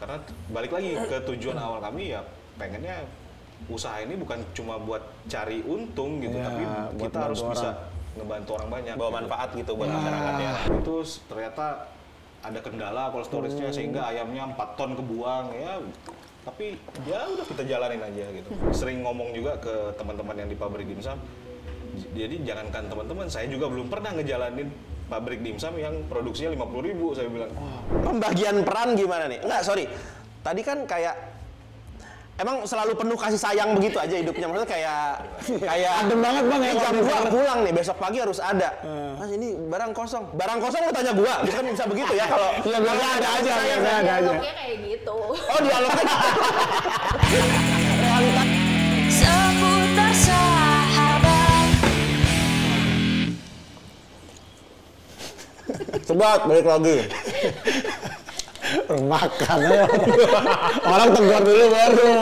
Karena balik lagi ke tujuan awal kami ya pengennya usaha ini bukan cuma buat cari untung gitu, tapi kita harus bisa ngebantu orang banyak. Bawa manfaat gitu buat masyarakat ya. Itu ternyata ada kendala cold storage-nya sehingga ayamnya 4 ton kebuang ya. Tapi ya udah kita jalanin aja gitu. Sering ngomong juga ke teman-teman yang di pabrik dimsum. Jadi jangankan teman-teman, saya juga belum pernah ngejalanin pabrik dimsum yang produksinya 50.000, saya bilang. Pembagian peran gimana nih? Enggak, sorry. Tadi kan kayak emang selalu penuh kasih sayang begitu aja hidupnya. Maksudnya kayak adem banget Bang ya. jam 2 pulang nih, besok pagi harus ada. Mas ini barang kosong. Barang kosong lu tanya gua, bukan bisa begitu ya kalau Iya, biasa ada aja, biasa ada aja. Dialognya kayak gitu. oh dialognya realitas. Seputar sahabat. Sobat, balik lagi. Makan ya. Orang tegur dulu baru.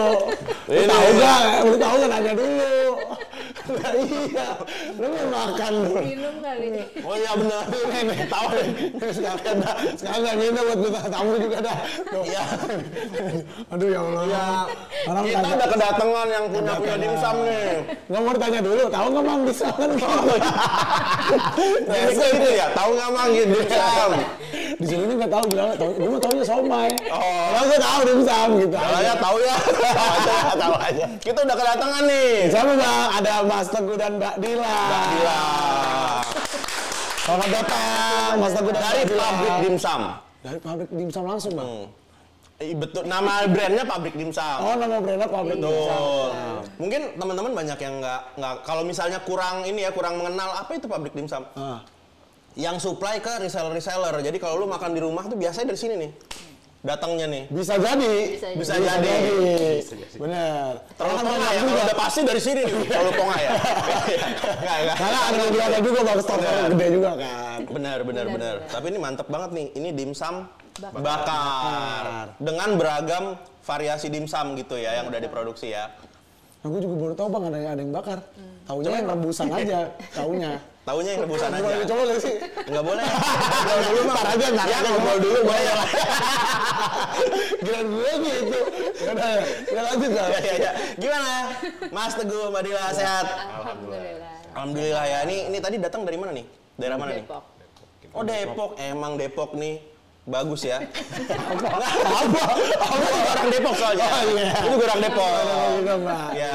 Lu tahu nggak? Lu tahu nggak nanya dulu. Nah, iya, lu mau makan dulu. Minum kali. Oh iya benar. Nih, tahu Sekarang nggak minum buat buka tamu juga dah. Iya. Aduh ya Allah. Iya. Orang Kita tanya- udah kedatangan yang punya dimsum nih. Nggak mau tanya dulu, tahu nggak Bang bisa kan? Jadi gitu ya, tahu nggak mang dimsum? Di sini nggak tahu bilang, tahu. Gue mau tahunya somai. Oh. Kalau gue tahu dimsum gitu. Kalau ya tahu ya, tahu aja. Kita udah kedatangan nih. Siapa Bang? Ada Mas Teguh dan Mbak Dila. Gila. Selamat datang, Mas Teguh dan Dari Mbak Dila. pabrik dimsum. Dari pabrik dimsum langsung Bang. Betul, nama brandnya pabrik dimsum. Oh, nama brandnya pabrik dimsum. Betul. Mungkin teman-teman banyak yang nggak kalau misalnya kurang ini ya kurang mengenal apa itu pabrik dimsum. Yang supply ke reseller. Jadi kalau lu makan di rumah tuh biasanya dari sini nih. Datangnya nih. Bisa jadi. Bisa jadi. Bener. Terlalu tengah ya, kalau udah pasti dari sini nih. Terlalu tengah ya. Enggak. Karena ada juga Bang store gede juga kan. Benar. Tapi ini mantep banget nih. Ini dimsum bakar. Dengan beragam variasi dimsum gitu ya yang udah diproduksi ya. Nah, gue juga baru tahu Bang ada yang bakar. Taunya yang rebusan aja, taunya. Taunya yang rebusan aja. Boleh dicoba nggak sih? Enggak boleh. Ngobrol dulu mah. Ntar aja. Ya ngobrol dulu boleh lah. Gila gue gitu. Udah lanjut Bang. Ya. Gimana? Mas Teguh, Mbak Dila sehat? Alhamdulillah. Alhamdulillah ya. Ini tadi datang dari mana nih? Daerah mana nih? Depok. Oh Depok. Emang Depok nih. Bagus ya. Apa? Orang Depok soalnya. Oh, iya. Itu orang Depok. Juga, Mbak. Ya.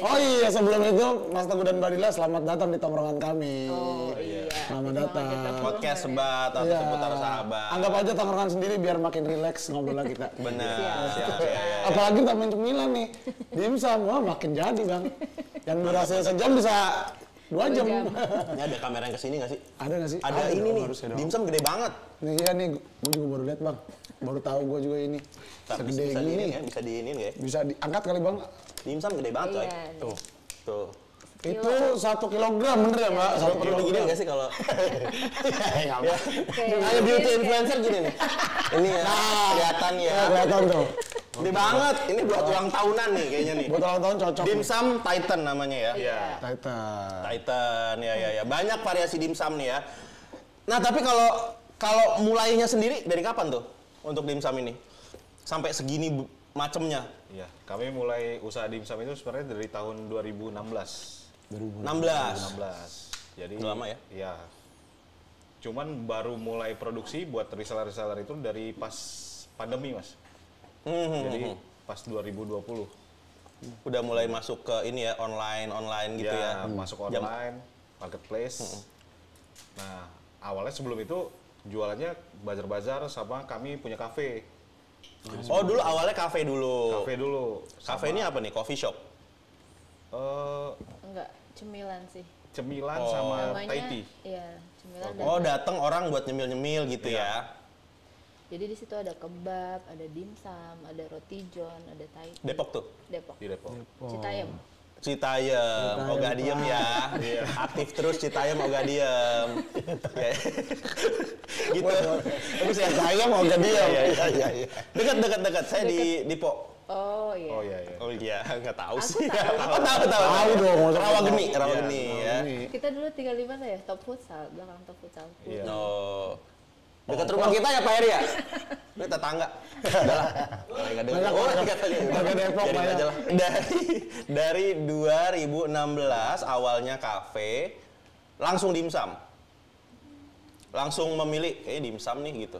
Oh iya, sebelum itu Mas Teguh dan Mbak Dila selamat datang di tongkrongan kami. Oh iya. Selamat datang. Podcast sebat atau Iya. seputar sahabat. Anggap aja tongkrongan sendiri biar makin rileks ngobrol kita. Benar. Siap. Apalagi tambahin cemilan nih. Dimsum, wah makin jadi Bang. Yang durasinya sejam bisa 2 jam. Ini ada kamera yang kesini nggak sih? Ada nggak sih? Ada ini dong, nih. harusnya dong. Dimsum gede banget. Nih iya nih, gue juga baru lihat Bang. Baru tahu gue juga ini. Tapi Segede bisa gini. diinin ya, bisa diinin nggak ya? Bisa diangkat kali Bang. Dimsum gede banget coy. Iya. Tuh. Itu 1 kilogram bener ya Mbak? 1 Perlu digini nggak sih kalau? Ya. Kayak beauty influencer gini nih. Ini ya, kelihatan ya. Kelihatan tuh. Gede banget. Ini buat ulang tahunan nih kayaknya nih. Buat ulang tahun cocok. Dimsum Titan namanya ya. Iya. Titan. Titan ya. Banyak variasi dimsum nih ya. Nah, tapi kalau mulainya sendiri dari kapan tuh untuk dimsum ini? Sampai segini macemnya. Iya, kami mulai usaha dimsum itu sebenarnya dari tahun 2016. 16. Jadi Udah lama ya? Iya. Cuman baru mulai produksi buat reseller-reseller itu dari pas pandemi, Mas. Jadi pas 2020. Udah mulai masuk ke ini ya, online gitu ya. Masuk online, marketplace. Nah, awalnya sebelum itu jualannya bazar-bazar sama kami punya kafe. Oh, dulu awalnya kafe dulu. Kafe dulu. Kafe ini apa nih? Coffee shop? Enggak, cemilan sih. Cemilan sama Namanya, Thai tea. iya, cemilan Oh, datang orang buat nyemil-nyemil gitu ya. Jadi di situ ada kebab, ada dimsum, ada roti john, ada Thai tea. Depok tuh. Depok. Di Depok. Citayam. Citayam, Oga diem ya. Aktif terus Citayam, Oga diem. Ya. Gitu. Terus ya saya mau jadi ya. Iya. Dekat. Saya di Po. Oh iya. Oh iya. Oh iya, nggak tahu Aku sih. tahu. Oh, tahu. Tahu dong. Rawageni ya. Kita dulu tinggal di mana ya? Top Futsal, belakang Top Futsal. Iya. Oh. Dekat rumah kita ya Pak Heri ya? Ini tetangga. Udah lah. Nggak dengar. Oh, katanya. Warga Depok, Jadi Pak, ya. aja lah. Dari 2016 awalnya kafe, langsung dimsum. Langsung memilih kayaknya dimsum nih gitu.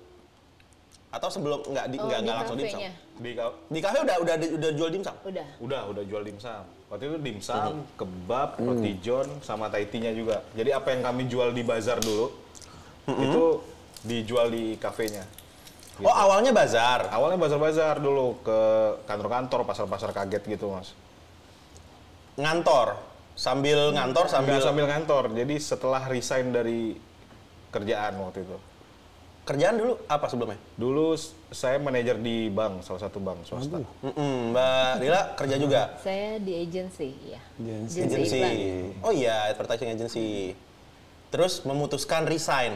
Atau sebelum nggak di langsung dimsum. kafenya? Di kafe udah jual dimsum. Udah. Udah jual dimsum. Waktu itu dimsum, kebab, roti john, sama Thai tea-nya juga. Jadi apa yang kami jual di bazar dulu, itu dijual di kafenya. Gitu. Oh, awalnya bazar. Awalnya bazar-bazar dulu ke kantor-kantor, pasar-pasar kaget gitu, Mas. Ngantor. Sambil ngantor, Nggak sambil kantor. Jadi setelah resign dari kerjaan waktu itu. kerjaan dulu apa sebelumnya? Dulu saya manajer di bank, salah satu bank swasta. Mbak Rila kerja juga? Saya di agency, ya. Agency. Oh iya, advertising agency. Terus memutuskan resign.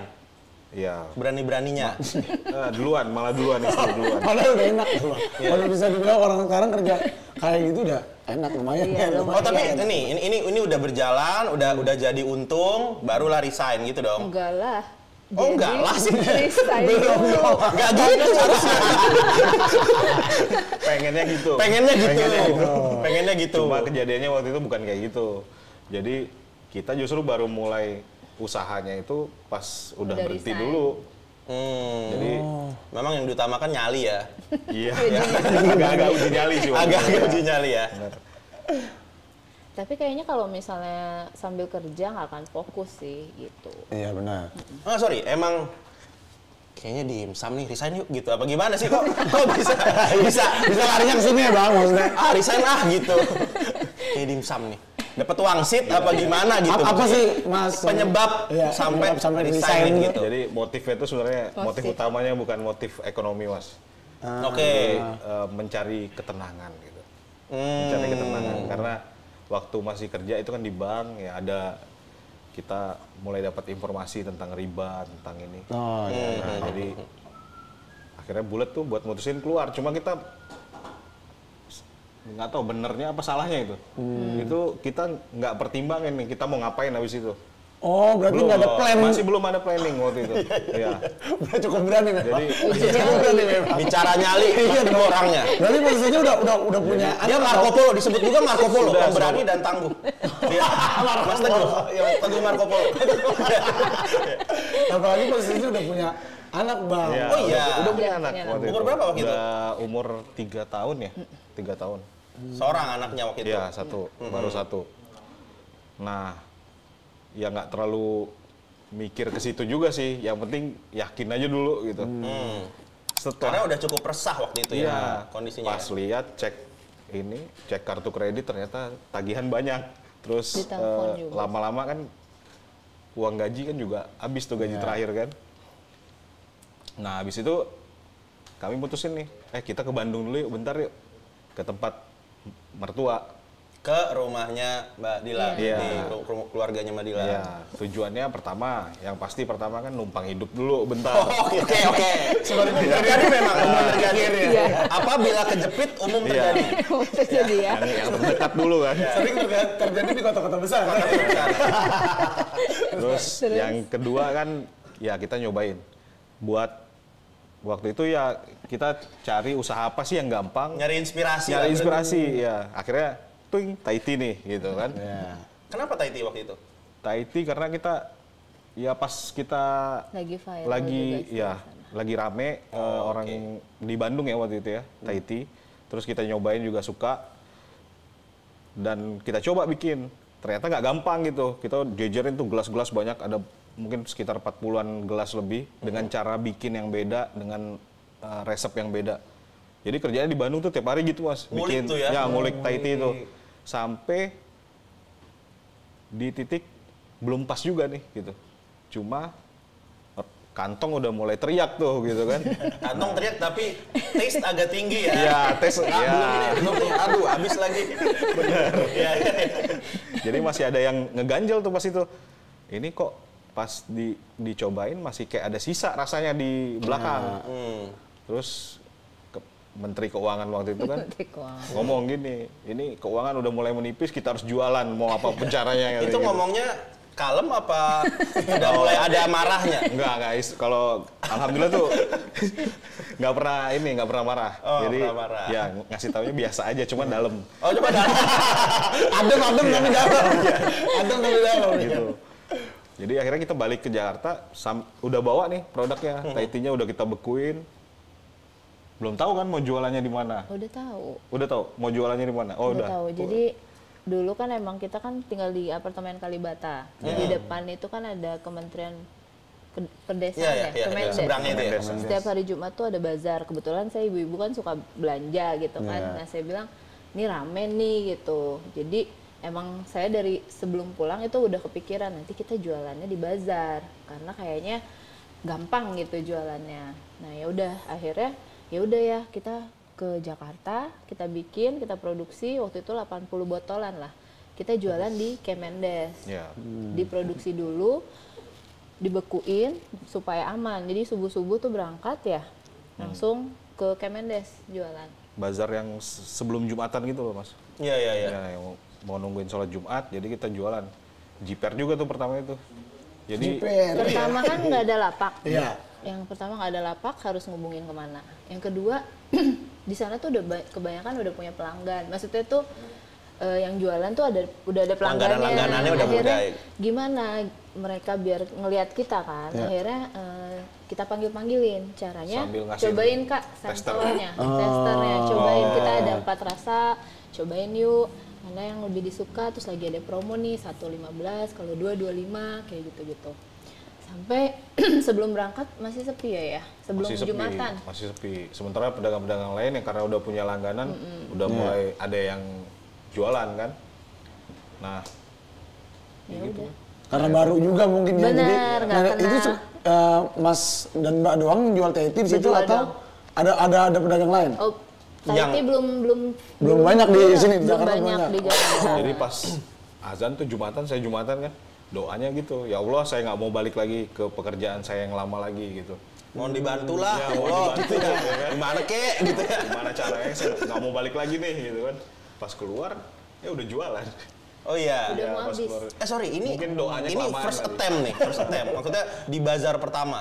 Iya. Berani-beraninya. Malah duluan istri duluan. Padahal udah enak tuh. Kalau bisa dibilang orang sekarang kerja kayak gitu udah enak lumayan. Iya, Oh tapi ini udah berjalan, udah jadi untung, barulah resign gitu dong. Enggak lah. Oh, enggak lah sih. Belum. Enggak gitu seharusnya. Pengennya gitu. Pengennya gitu. Cuma kejadiannya waktu itu bukan kayak gitu. Jadi kita justru baru mulai usahanya itu pas udah berhenti resign. dulu. Jadi memang yang diutamakan nyali ya. Iya. Agak-agak uji nyali sih. Agak-agak uji nyali ya. Benar. Tapi kayaknya kalau misalnya sambil kerja nggak akan fokus sih gitu. Iya benar. Oh sorry, emang kayaknya dimsum nih, resign yuk gitu. Apa gimana sih kok bisa larinya ke sini ya Bang maksudnya. Resign gitu. Kayak dimsum nih. Dapat wangsit apa gimana gitu. Apa sih Mas penyebab Iya, sampai resign resign gitu. gitu. Jadi motifnya itu sebenarnya motif Positif. utamanya bukan motif ekonomi, Mas. Oke. Mencari ketenangan gitu. Mencari ketenangan karena waktu masih kerja itu kan di bank ya ada kita mulai dapat informasi tentang riba, tentang ini. Oh iya. Nah, jadi akhirnya bulat tuh buat mutusin keluar. Cuma kita nggak tahu benernya apa salahnya itu. Itu kita nggak pertimbangin nih kita mau ngapain habis itu. Oh berarti nggak ada plan. Masih belum ada planning waktu itu. Iya. Udah cukup berani nih. Jadi Cukup berani memang. Bicara nyali ketemu orangnya. Berarti posisinya udah punya. Dia Marco Polo, disebut juga Marco Polo, Sudah, pemberani dan tangguh. Dia Mas Teguh, Teguh Marco Polo. Apalagi posisinya udah punya anak Bang. ya, Oh iya. udah punya anak punya waktu anak. itu. Umur berapa waktu itu? Udah umur 3 tahun ya. 3 tahun. Seorang anaknya waktu itu. Iya, satu, baru satu. Nah, ya nggak terlalu mikir ke situ juga sih. Yang penting yakin aja dulu gitu. Karena Setelah udah cukup resah waktu itu ya kondisinya. pas lihat cek kartu kredit ternyata tagihan banyak. Terus Ditelepon juga. lama-lama kan uang gaji kan juga habis tuh gaji terakhir kan. Nah, habis itu kami putusin nih, kita ke Bandung dulu yuk, bentar yuk. Ke tempat mertua. Ke rumahnya Mbak Dila, Iya. di keluarganya Mbak Dila. Iya, tujuannya pertama kan numpang hidup dulu bentar. Oke. Terjadi memang umum terjadi. Apabila kejepit umum Iya. terjadi. Jadi ya. yang terdekat dulu kan. Sering terjadi di kota-kota besar. Terus yang kedua kan ya kita nyobain buat waktu itu ya kita cari usaha apa sih yang gampang. Nyari inspirasi. Nyari lah, inspirasi ya. Akhirnya Thai tea nih gitu kan. Iya. berarti. Kenapa Thai tea waktu itu? Thai tea karena kita ya pas kita Lagi viral lagi juga sih ya di sana. lagi rame orang di Bandung ya waktu itu ya Thai tea. Terus kita nyobain juga suka dan kita coba bikin. Ternyata nggak gampang gitu. Kita jejerin tuh gelas-gelas banyak ada mungkin sekitar 40-an gelas lebih dengan cara bikin yang beda dengan resep yang beda. Jadi kerjanya di Bandung tuh tiap hari gitu Mas. Ngulik tuh ya? Ngulik Thai tea itu. Sampai di titik belum pas juga nih gitu. Cuma kantong udah mulai teriak tuh gitu kan. Kantong teriak tapi taste agak tinggi ya. Iya, tes Belum ini, belum nih. Aduh, habis lagi. Benar. Iya. Jadi masih ada yang ngeganjel tuh pas itu. Ini kok pas dicobain masih kayak ada sisa rasanya di belakang. Terus Menteri Keuangan waktu itu kan ngomong gini, ini keuangan udah mulai menipis, kita harus jualan, mau apa pun caranya. Itu gitu. ngomongnya kalem apa udah mulai ada marahnya? Enggak, kalau Alhamdulillah tuh nggak pernah marah. Oh, Jadi pernah marah. ya ngasih taunya biasa aja, cuman dalam Oh, coba dah. Adem tapi dalam. Adem tapi dalam. gitu. Jadi akhirnya kita balik ke Jakarta, udah bawa nih produknya, Tahiti-nya udah kita bekuin. Belum tahu kan mau jualannya di mana? Udah tahu. Udah tahu mau jualannya di mana? Oh, Udah udah. tahu. Jadi dulu kan emang kita kan tinggal di apartemen Kalibata. Di depan itu kan ada Kementerian Pedesaan ya, Kemendes. Seberangnya itu ya. Setiap hari Jumat tuh ada bazar. Kebetulan saya ibu-ibu kan suka belanja gitu kan. Nah saya bilang, ini rame nih gitu. Jadi emang saya dari sebelum pulang itu udah kepikiran nanti kita jualannya di bazar. Karena kayaknya gampang gitu jualannya. Nah ya udah akhirnya ya udah ya kita ke Jakarta, kita bikin, kita produksi. Waktu itu 80 botolan lah. Kita jualan di Kemendes. Ya. Diproduksi dulu, dibekuin supaya aman. Jadi subuh-subuh tuh berangkat ya, langsung ke Kemendes jualan. Bazar yang sebelum Jumatan gitu loh, Mas. Iya. Ya, yang mau nungguin sholat Jumat, jadi kita jualan. Jiper juga tuh pertama itu. Jadi Pertama kan nggak ada lapak. Iya. Yang pertama nggak ada lapak, harus ngubungin kemana. Yang kedua, di sana tuh udah kebanyakan udah punya pelanggan. Maksudnya tuh yang jualan tuh udah ada pelanggannya. Langganan-langganannya udah Akhirnya mulai. gimana mereka biar ngelihat kita kan? Akhirnya kita panggilin. Caranya Sambil ngasih cobain Kak sampelnya, testernya. Cobain, kita ada 4 rasa. Cobain yuk. Mana yang lebih disuka, terus lagi ada promo nih 1.15, kalau 2.25 kayak gitu-gitu. Sampai sebelum berangkat masih sepi ya, sebelum masih sepi, Jumatan. masih sepi. Sementara pedagang-pedagang lain yang karena udah punya langganan, udah mulai ada yang jualan kan. Nah, Ya gitu. udah. Karena baru juga mungkin ya. Jadi Bener, nggak nah, itu kenal. Mas dan Mbak doang jual Tahiti di situ Berdua atau ada pedagang lain? Oh, Yang- Tahiti belum banyak di sini, di belum Jakarta banyak banyak. di Jakarta. Jadi pas azan tuh Jumatan, saya Jumatan kan, doanya gitu, ya Allah saya nggak mau balik lagi ke pekerjaan saya yang lama lagi gitu. Mohon dibantu lah. Ya, mohon Allah, dibantu gitu ya. ya kan? Gimana kek gitu ya. Gimana caranya saya nggak mau balik lagi nih gitu kan. Pas keluar, ya udah jualan. Oh iya. Udah Ya, mau pas habis. keluar. Sorry, ini Mungkin doanya ini kelamaan first tadi. attempt nih, first attempt. Maksudnya di bazar pertama.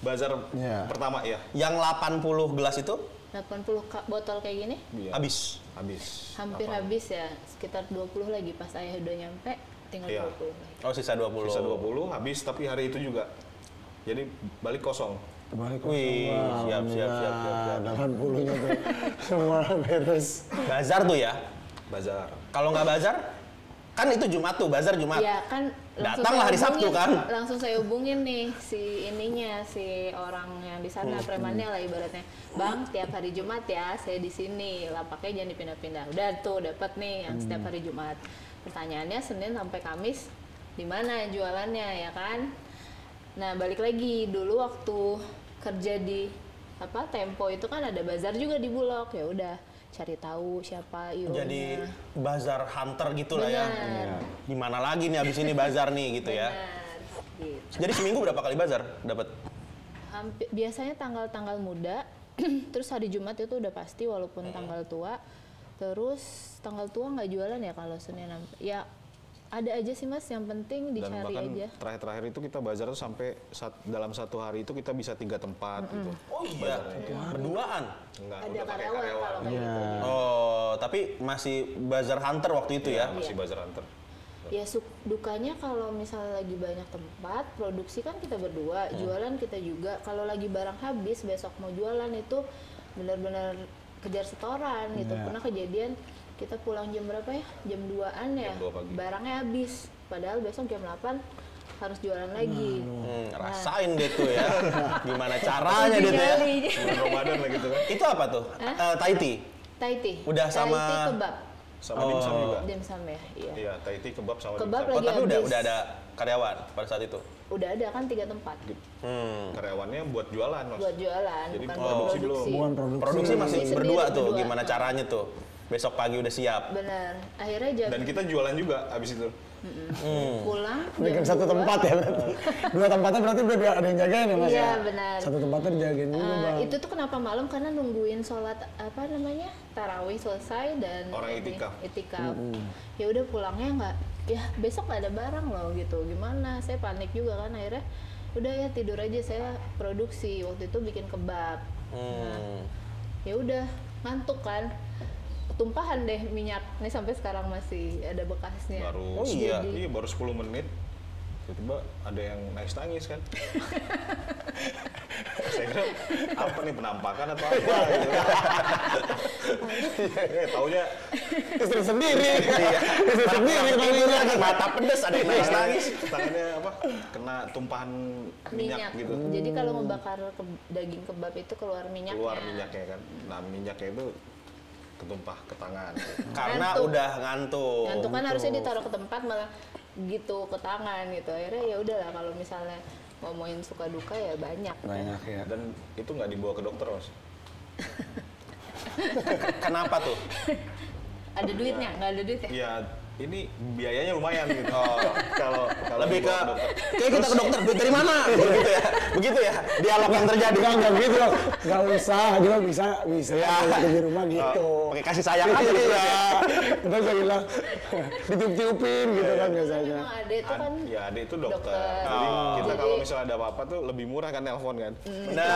Bazar Iya. pertama ya, Yang 80 gelas itu 80 botol kayak gini, iya. habis. Habis. hampir habis ya. Sekitar 20 lagi pas ayah udah nyampe, tinggal Iya. 20 lagi. Oh, sisa 20. Sisa 20 habis, tapi hari itu juga. Jadi balik kosong. Balik Wih, siap. 80-nya tuh semua beres. Bazar tuh ya. Bazar. Kalau nggak bazar, kan itu Jumat tuh, bazar Jumat. Ya kan langsung Datanglah saya hari Sabtu, hubungin, kan? Langsung saya hubungin nih si orang yang di sana, premannya lah ibaratnya. Bang, tiap hari Jumat ya saya di sini, lapaknya jangan dipindah-pindah. Udah tuh dapat nih yang setiap hari Jumat. Pertanyaannya Senin sampai Kamis di mana jualannya ya kan? Nah, balik lagi dulu waktu kerja di Tempo itu kan ada bazar juga di Bulog. Ya udah cari tahu siapa IO-nya. Jadi bazar hunter gitu lah ya. Benar. Gimana lagi nih abis ini bazar nih gitu ya. Benar. Gitu. Jadi seminggu berapa kali bazar dapat? Biasanya tanggal-tanggal muda, terus hari Jumat itu udah pasti walaupun tanggal tua. Terus tanggal tua nggak jualan ya kalau Senin ya ada aja sih Mas, yang penting Dan dicari bahkan aja. terakhir-terakhir itu kita bazar tuh sampai dalam satu hari itu kita bisa 3 tempat gitu. Oh iya, berduaan. Enggak, Ada udah pakai karyawan kalau kayak gitu. Oh, tapi masih bazar hunter waktu itu ya. Masih bazar hunter. Ya dukanya kalau misalnya lagi banyak tempat, produksi kan kita berdua, jualan kita juga. Kalau lagi barang habis, besok mau jualan itu benar-benar kejar setoran gitu. Pernah kejadian kita pulang jam berapa ya? Jam 2-an ya. Jam 2 pagi. Barangnya habis. Padahal besok jam 8 harus jualan lagi. Rasain deh tuh ya. Gimana caranya dia tuh ya. Nyali. Bulan Ramadan lah gitu kan. Itu apa tuh? Tahiti. Tahiti. Udah sama- Tahiti kebab. Sama dimsum juga. Dimsum ya, iya. Iya, Tahiti kebab sama Kebab dimsum. Oh, lagi tapi habis. udah ada karyawan pada saat itu. Udah ada kan 3 tempat Karyawannya buat jualan, Mas. buat jualan, Jadi bukan produksi belum. Bukan produksi. Produksi masih Sendiri, berdua tuh. berdua. Gimana caranya tuh? Besok pagi udah siap. Benar. Akhirnya jam Dan kita jualan juga abis itu. pulang Bikin jam satu 2. tempat ya berarti. Dua tempatnya berarti udah ada yang jagain ya Mas Iya, ya? benar. Satu tempatnya dijagain juga Bang. Itu tuh kenapa malam, karena nungguin sholat tarawih selesai dan Orang ini, itikaf. itikaf. Ya udah pulangnya nggak, ya besok nggak ada barang loh gitu, gimana? Saya panik juga kan, akhirnya udah ya tidur aja, saya produksi waktu itu bikin kebab. Nah, ya udah ngantuk kan, ketumpahan deh minyak nih, sampai sekarang masih ada bekasnya. Baru iya. baru 10 menit tiba-tiba ada yang nangis kan. Saya kira apa nih, penampakan atau apa gitu. Taunya Istri sendiri. Istri Iya. sendiri. Mata pedes ada yang nangis. tangannya apa, kena tumpahan minyak gitu. Jadi kalau ngebakar daging kebab itu keluar minyaknya. Keluar minyaknya kan. Nah, minyaknya itu ketumpah ke tangan. Karena Ngantuk. udah ngantuk. Ngantuk kan harusnya ditaruh ke tempat, malah gitu ke tangan gitu. Akhirnya ya udahlah, kalau misalnya ngomongin suka duka ya banyak. Banyak ya. Dan itu nggak dibawa ke dokter, Mas. Kenapa tuh? Ada duitnya? Nggak ada duit ya? Ya, ini biayanya lumayan gitu. Kalau Lebih ke dibawa dokter. kayak kita ke dokter, duit dari mana? Begitu ya. Begitu ya. Dialog yang terjadi. Enggak gitu. Enggak usah, juga bisa di rumah gitu. Pakai kasih sayang aja gitu ya. Udah saya bilang ditiup-tiupin gitu kan biasanya. Memang ada itu kan. Ya, ada itu dokter. Dokter. Jadi kita Jadi- kalau misalnya ada apa-apa tuh lebih murah kan nelpon kan. Benar.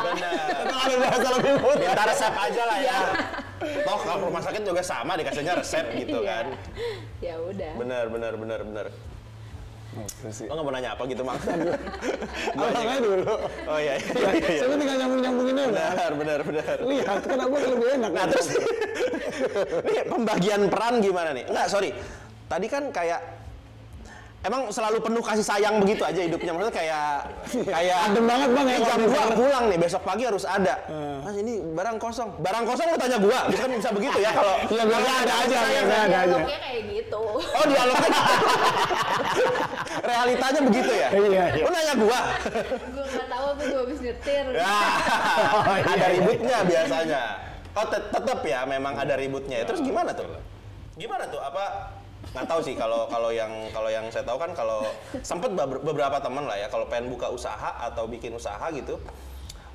Benar. Kalau bahasa lebih mudah. Minta resep aja lah ya. Toh kalau rumah sakit juga sama, dikasihnya resep gitu Iya. kan. Ya udah. Benar. Itu sih. Lo nggak mau nanya apa gitu, Mang? Abang aja dulu. Oh iya. Saya tinggal nyambung-nyambungin aja. Benar. Lihat, kan aku lebih enak. Nah terus nih pembagian peran gimana nih? Enggak, sorry. Tadi kan kayak emang selalu penuh kasih sayang begitu aja hidupnya. Maksudnya kayak Adem banget Bang ya. jam 2 pulang nih, besok pagi harus ada. Mas ini barang kosong. Barang kosong lu tanya gua. Bisa kan bisa begitu ya kalau Iya, biasanya ada aja, sayang. biasanya ada aja. Dialognya kayak gitu. Oh, dialognya. Realitanya begitu ya? Iya. Lu nanya gua. Gue nggak tahu, aku gue habis nyetir. Ya, ada ributnya biasanya. Oh, tetap ya, memang ada ributnya. Terus gimana tuh? Gimana tuh? Apa nggak tahu sih kalau yang saya tahu kan kalau sempet beberapa teman lah ya kalau pengen buka usaha atau bikin usaha gitu,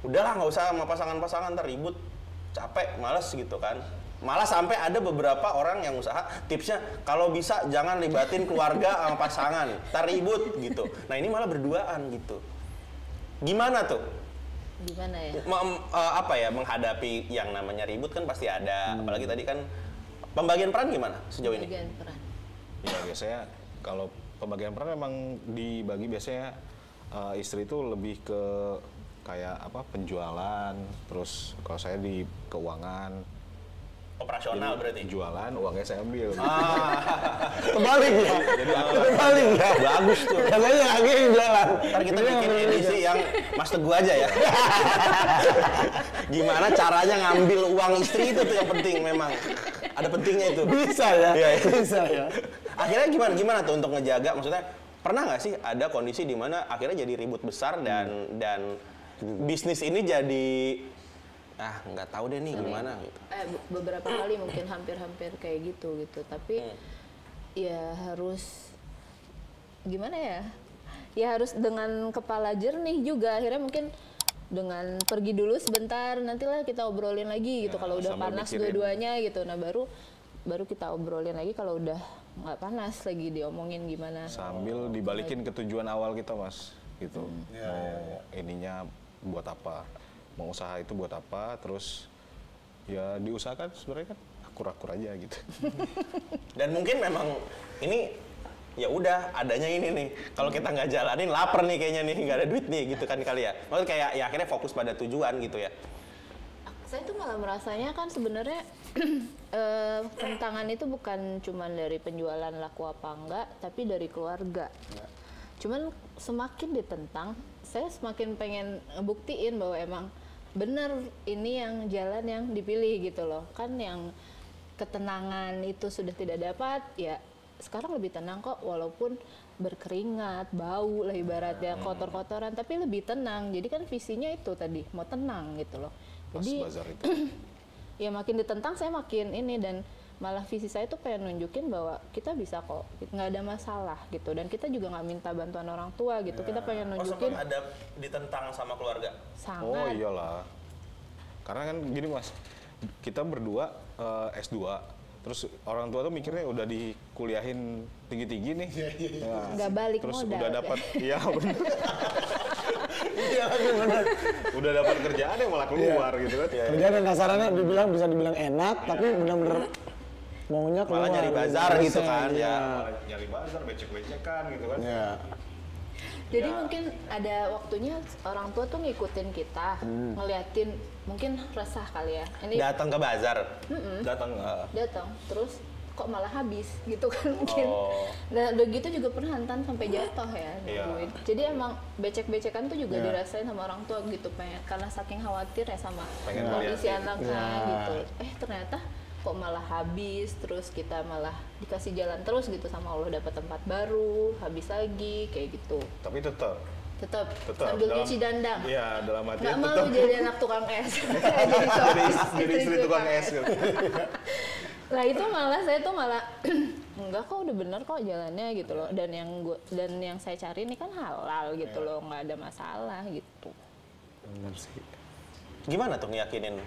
udahlah nggak usah sama pasangan-pasangan ntar ribut, capek, males gitu kan. Malah sampai ada beberapa orang yang usaha tipsnya kalau bisa jangan libatin keluarga sama pasangan, ntar ribut gitu. Nah ini malah berduaan gitu. Gimana tuh? Gimana ya? Apa ya, menghadapi yang namanya ribut kan pasti ada. Apalagi tadi kan pembagian peran gimana sejauh ini? Bagian peran. Ya biasanya kalau pembagian peran memang dibagi biasanya istri itu lebih ke kayak apa, penjualan, terus kalau saya di keuangan. Operasional berarti. Jualan, uangnya saya ambil. Kebalik ya. Jadi aku Kebalik ya. Bagus tuh. Biasanya lagi yang jualan. Ntar kita bikin edisi yang Mas Teguh aja ya. Gimana caranya ngambil uang istri itu tuh yang penting memang. Ada pentingnya itu. Bisa ya. Iya, iya. Bisa ya. Akhirnya gimana tuh untuk ngejaga? Maksudnya pernah nggak sih ada kondisi di mana akhirnya jadi ribut besar dan bisnis ini jadi nggak tahu deh nih gimana gitu. Beberapa kali mungkin hampir-hampir kayak gitu. Tapi ya harus gimana ya? Ya harus dengan kepala jernih juga. Akhirnya mungkin dengan pergi dulu sebentar, nantilah kita obrolin lagi gitu. Ya, Kalau udah sambil panas mikirin. dua-duanya gitu. Nah baru kita obrolin lagi kalau udah nggak panas lagi, diomongin gimana. sambil dibalikin ke tujuan awal kita, Mas, gitu. Mau ininya buat apa? Mau usaha itu buat apa? Terus ya diusahakan sebenarnya kan akur-akur aja gitu. Dan mungkin memang ini ya udah adanya ini nih. Kalau kita nggak jalanin lapar nih kayaknya nih, nggak ada duit nih gitu kan kali ya. Maksudnya kayak ya akhirnya fokus pada tujuan gitu ya. Saya tuh malah merasanya kan sebenarnya tentangan itu bukan cuma dari penjualan laku apa enggak, tapi dari keluarga. Cuman semakin ditentang, saya semakin pengen ngebuktiin bahwa emang benar ini yang jalan yang dipilih gitu loh. Kan yang ketenangan itu sudah tidak dapat, ya sekarang lebih tenang kok, walaupun berkeringat, bau lah ibaratnya, kotor-kotoran, tapi lebih tenang. Jadi kan visinya itu tadi, mau tenang gitu loh. Pas Jadi bazar itu. ya makin ditentang saya makin ini, dan malah visi saya tuh pengen nunjukin bahwa kita bisa kok, nggak ada masalah gitu, dan kita juga nggak minta bantuan orang tua gitu. Kita pengen Oh nunjukin sempat ada ditentang sama keluarga. Oh sangat. iyalah. Karena kan gini, Mas, kita berdua S2, Terus orang tua tuh mikirnya udah dikuliahin tinggi-tinggi nih. Ya, Nggak balik terus modal. udah dapat, iya bener. Iya benar. Udah dapat kerjaan ya malah keluar gitu kan. Kerjaan yang kasarannya bisa dibilang enak, tapi benar-benar maunya keluar. Malah nyari bazar gitu kan, Iya. ya. Malah nyari bazar, becek-becekan gitu kan. Iya. Jadi Ya. mungkin ada waktunya orang tua tuh ngikutin kita, ngeliatin, mungkin resah kali ya. Ini Datang ke bazar. Datang datang, terus kok malah habis gitu kan mungkin. Oh. Dan udah gitu juga pernah Hantan sampai jatuh ya Iya. nungguin. Jadi emang becek-becekan tuh juga dirasain sama orang tua gitu, karena saking khawatir ya sama Pengen kondisi ngeliatin. anaknya Ya. gitu. Ternyata kok malah habis, terus kita malah dikasih jalan terus gitu sama Allah, dapat tempat baru, habis lagi kayak gitu. tapi tetap Tetap Tetap, sambil dalam- nyuci dandang. Iya, dalam hati Nggak mau tetap jadi anak tukang es. jadi istri tukang es gitu. Nah itu malah saya tuh malah enggak kok, udah bener kok jalannya gitu loh, dan yang saya cari ini kan halal gitu loh, nggak ada masalah gitu. Benar sih. Gimana tuh ngeyakinin?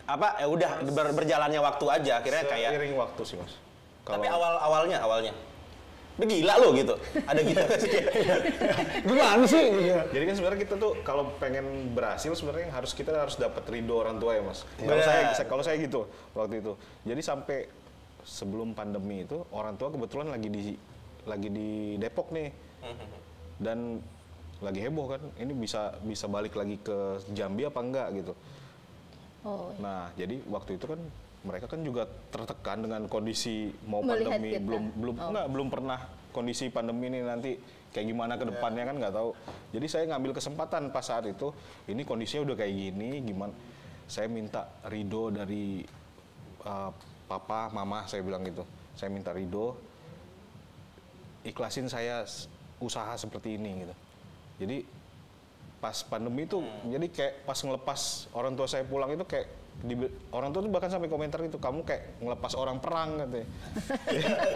Apa ya udah berjalannya waktu aja akhirnya kayak. Seiring waktu sih mas. Tapi awalnya udah gila lo gitu. Ada gitu nggak sih? Gimana sih? Gitu. Jadi kan sebenarnya kita tuh kalau pengen berhasil sebenarnya kita harus dapat ridho orang tua ya mas. Kalau Benar. saya gitu waktu itu. Jadi sampai sebelum pandemi itu orang tua kebetulan lagi di Depok nih dan lagi heboh kan. Ini bisa balik lagi ke Jambi apa enggak gitu. Oh, Nah jadi waktu itu kan mereka kan juga tertekan dengan kondisi mau Melihat pandemi, kita. belum pernah kondisi pandemi ini nanti kayak gimana ke depannya kan nggak tahu. Jadi saya ngambil kesempatan pas saat itu, ini kondisinya udah kayak gini, gimana? Saya minta ridho dari papa, mama, saya bilang gitu. Saya minta ridho, ikhlasin saya usaha seperti ini gitu. Jadi pas pandemi itu, jadi kayak pas ngelepas orang tua saya pulang itu kayak orang tua tuh bahkan sampai komentar gitu, kamu kayak ngelepas orang perang katanya.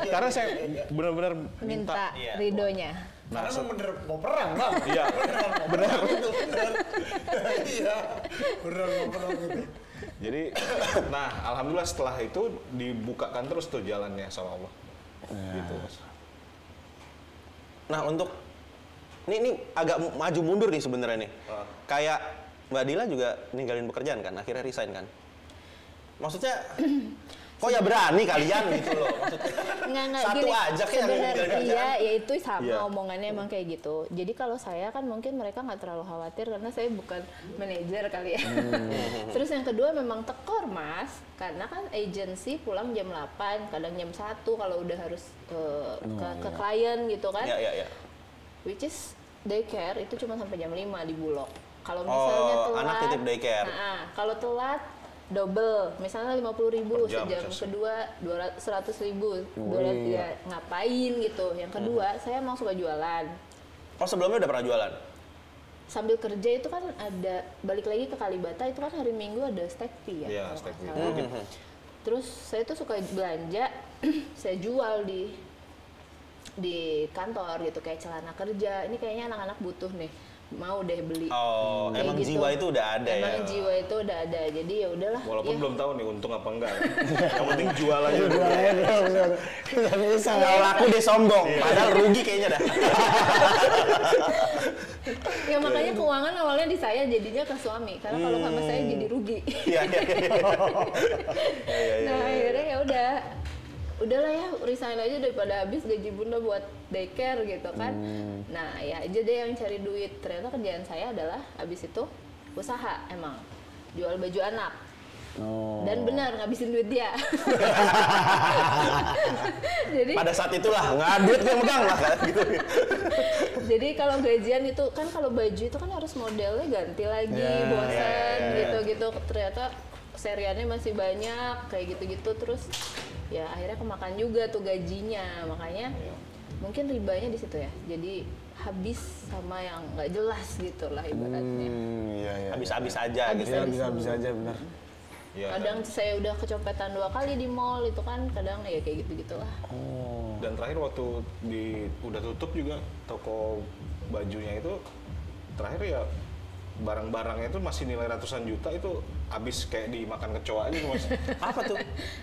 Karena saya benar-benar minta Iya. ridhonya. Nah, Karena bener mau perang bang. iya, benar. Iya. Bener mau perang gitu. Jadi, nah alhamdulillah setelah itu dibukakan terus tuh jalannya sama Allah. Gitu. Mas. Nah untuk ini agak maju mundur nih sebenarnya nih. Kayak Mbak Dila juga ninggalin pekerjaan kan, akhirnya resign kan. Maksudnya kok ya berani kalian gitu loh. Maksudnya Nggak, satu gini, aja kayak sebenarnya ninggalin iya, kerjaan. ya itu sama Iya. omongannya emang kayak gitu. Jadi kalau saya kan mungkin mereka nggak terlalu khawatir karena saya bukan manajer kali ya. Terus yang kedua memang tekor mas, karena kan agency pulang jam 8, kadang jam 1 kalau udah harus ke klien gitu kan. Iya. Which is daycare itu cuma sampai jam 5 di Bulog. Kalau misalnya telat, anak titip daycare. Kalau telat double, misalnya 50.000 Per jam, sejam, Cez. kedua 100.000, 200 ya ngapain gitu. Yang kedua saya emang suka jualan. Oh sebelumnya udah pernah jualan? Sambil kerja itu kan ada, balik lagi ke Kalibata itu kan hari Minggu ada steak tea ya. Iya, kalau steak nggak tea. salah. Terus saya tuh suka belanja, saya jual di kantor gitu, kayak celana kerja. Ini kayaknya anak-anak butuh nih, mau deh beli. Oh, Kayak emang gitu. jiwa itu udah ada ya? Emang jiwa itu udah ada, jadi ya udahlah. Walaupun ya. belum tahu nih untung apa enggak. Yang penting jual aja. Jualnya bener. Nggak bisa. Kalau laku deh sombong, padahal rugi kayaknya dah. Ya makanya keuangan awalnya di saya, jadinya ke suami. Karena kalau sama saya jadi rugi. Iya. Nah akhirnya ya udahlah ya, resign aja daripada habis gaji bunda buat daycare gitu kan. Nah ya aja deh yang cari duit. Ternyata kerjaan saya adalah habis itu usaha emang, jual baju anak. Oh. Dan benar ngabisin duit dia. Jadi Pada saat itulah nggak ada duit yang megang lah gitu. jadi kalau gajian itu kan, kalau baju itu kan harus modelnya ganti lagi, Ya, bosan gitu-gitu. Ternyata seriannya masih banyak kayak gitu-gitu, terus ya akhirnya kemakan juga tuh gajinya. Makanya mungkin ribanya di situ ya. Jadi habis sama yang nggak jelas gitu lah ibaratnya. Iya. Habis-habis aja gitu. Iya bisa aja benar. Ya, Kadang saya udah kecopetan 2 kali di mall itu kan, kadang ya kayak gitu-gitulah. Oh. dan terakhir waktu udah tutup juga toko bajunya itu, terakhir ya barang-barangnya itu masih nilai ratusan juta, itu habis kayak dimakan kecoa aja Mas. Apa tuh?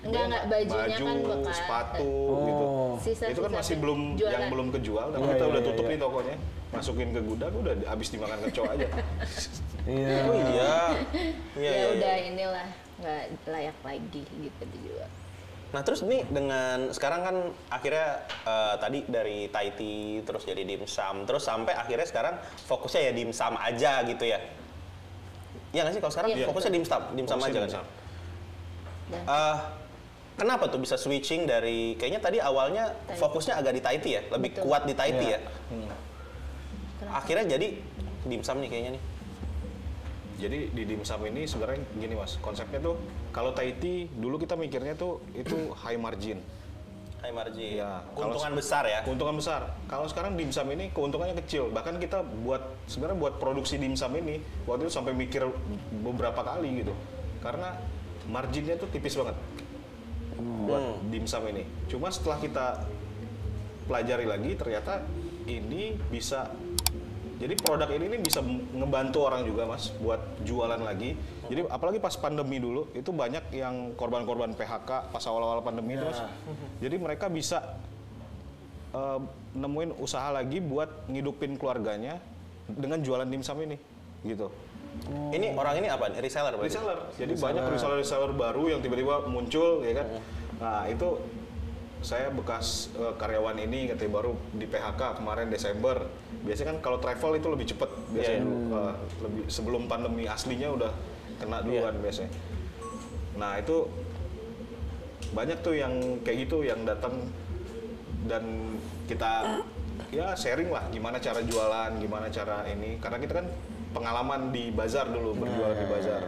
Enggak bajunya Baju, kan bekas. sepatu gitu. Sisa-sisa Itu kan masih belum jualan. yang belum kejual, tapi kita udah tutup nih tokonya. Masukin ke gudang udah habis dimakan kecoa aja. Iya. Oh iya. Iya, Ya iya, udah iya. inilah nggak layak lagi gitu dijual. Nah terus nih dengan sekarang kan akhirnya tadi dari Thai tea terus jadi dimsum terus sampai akhirnya sekarang fokusnya ya dimsum aja gitu ya. Iya nggak sih kalau sekarang Iya, fokusnya dimsum Fokusnya aja kan. dimsum. Dan Kenapa tuh bisa switching dari kayaknya tadi awalnya Thai. fokusnya agak di Thai tea ya, lebih Betul. kuat di Thai tea Iya. ya. Akhirnya jadi dimsum nih kayaknya nih. Jadi di dimsum ini sebenarnya gini Mas, konsepnya tuh kalau Thai tea dulu kita mikirnya tuh itu high margin. High margin. Iya, Keuntungan kalau- besar ya. Keuntungan besar. Kalau sekarang dimsum ini keuntungannya kecil. Bahkan kita sebenarnya buat produksi dimsum ini waktu itu sampai mikir beberapa kali gitu. Karena marginnya tuh tipis banget buat dimsum ini. Cuma setelah kita pelajari lagi ternyata ini bisa. Jadi produk ini bisa ngebantu orang juga Mas buat jualan lagi. Jadi apalagi pas pandemi dulu itu banyak yang korban-korban PHK pas awal-awal pandemi itu Mas. Jadi mereka bisa nemuin usaha lagi buat ngidupin keluarganya dengan jualan dimsum ini gitu. Ini orang ini apa? Reseller berarti? Reseller. Jadi banyak reseller baru yang tiba-tiba muncul ya kan. Nah, itu saya bekas karyawan ini katanya baru di PHK kemarin Desember. Biasanya kan kalau travel itu lebih cepat biasanya dulu, lebih sebelum pandemi aslinya udah kena duluan biasanya. Nah, itu banyak tuh yang kayak gitu yang datang dan kita ya sharing lah gimana cara jualan, gimana cara ini karena kita kan pengalaman di bazar dulu berjualan di bazar.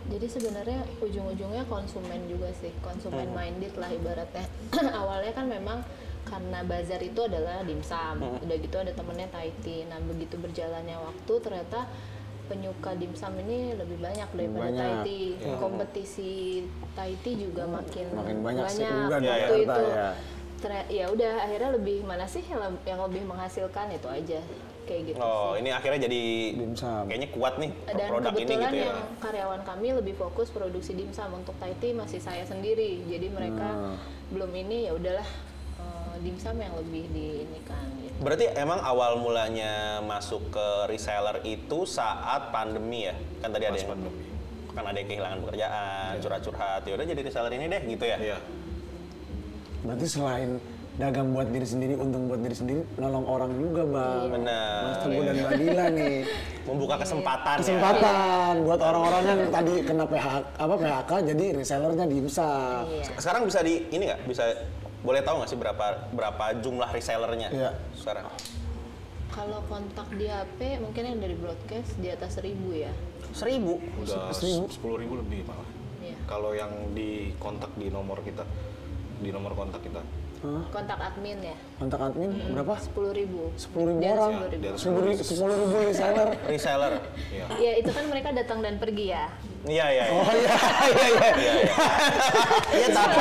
Jadi sebenarnya ujung-ujungnya konsumen juga sih, konsumen minded lah ibaratnya. Awalnya kan memang karena bazar itu adalah dimsum, udah gitu ada temennya Thai tea. Nah begitu berjalannya waktu ternyata penyuka dimsum ini lebih banyak daripada Banyak. Thai tea. Kompetisi Thai tea juga makin banyak sih juga waktu ternyata itu. ya. Ya udah akhirnya lebih mana sih yang lebih menghasilkan itu aja kayak gitu Oh, sih. ini akhirnya jadi Dimsum. kayaknya kuat nih Dan produk ini kebetulan gitu ya. yang karyawan kami lebih fokus produksi dimsum, untuk Thai tea masih saya sendiri. Jadi mereka belum ini ya udahlah dimsum yang lebih diinikan gitu. Berarti emang awal mulanya masuk ke reseller itu saat pandemi ya? Kan tadi ada Pas yang pandemi. kan ada yang kehilangan pekerjaan, curhat-curhat. Ya udah jadi reseller ini deh gitu ya. Iya. Berarti selain dagang buat diri sendiri, untung buat diri sendiri, nolong orang juga Bang. Benar. Mas Teguh dan Mbak Dila nih. Membuka kesempatan ya. Kesempatan buat orang-orang yang tadi kena PHK jadi resellernya dimsum. Iya. Sekarang bisa di ini nggak? Bisa boleh tahu nggak sih berapa jumlah resellernya Iya. sekarang? Kalau kontak di HP mungkin yang dari broadcast di atas 1000 ya. 1000. Udah 10.000 lebih malah. Iya. Kalau yang di kontak di nomor kita, di nomor kontak kita. Kontak admin ya. Kontak admin berapa? 10.000. 10.000 Di atas orang. 10.000. Di atas 10.000 reseller. Reseller. Iya. Ya itu kan mereka datang dan pergi ya. Iya, iya. Oh iya. Iya, tapi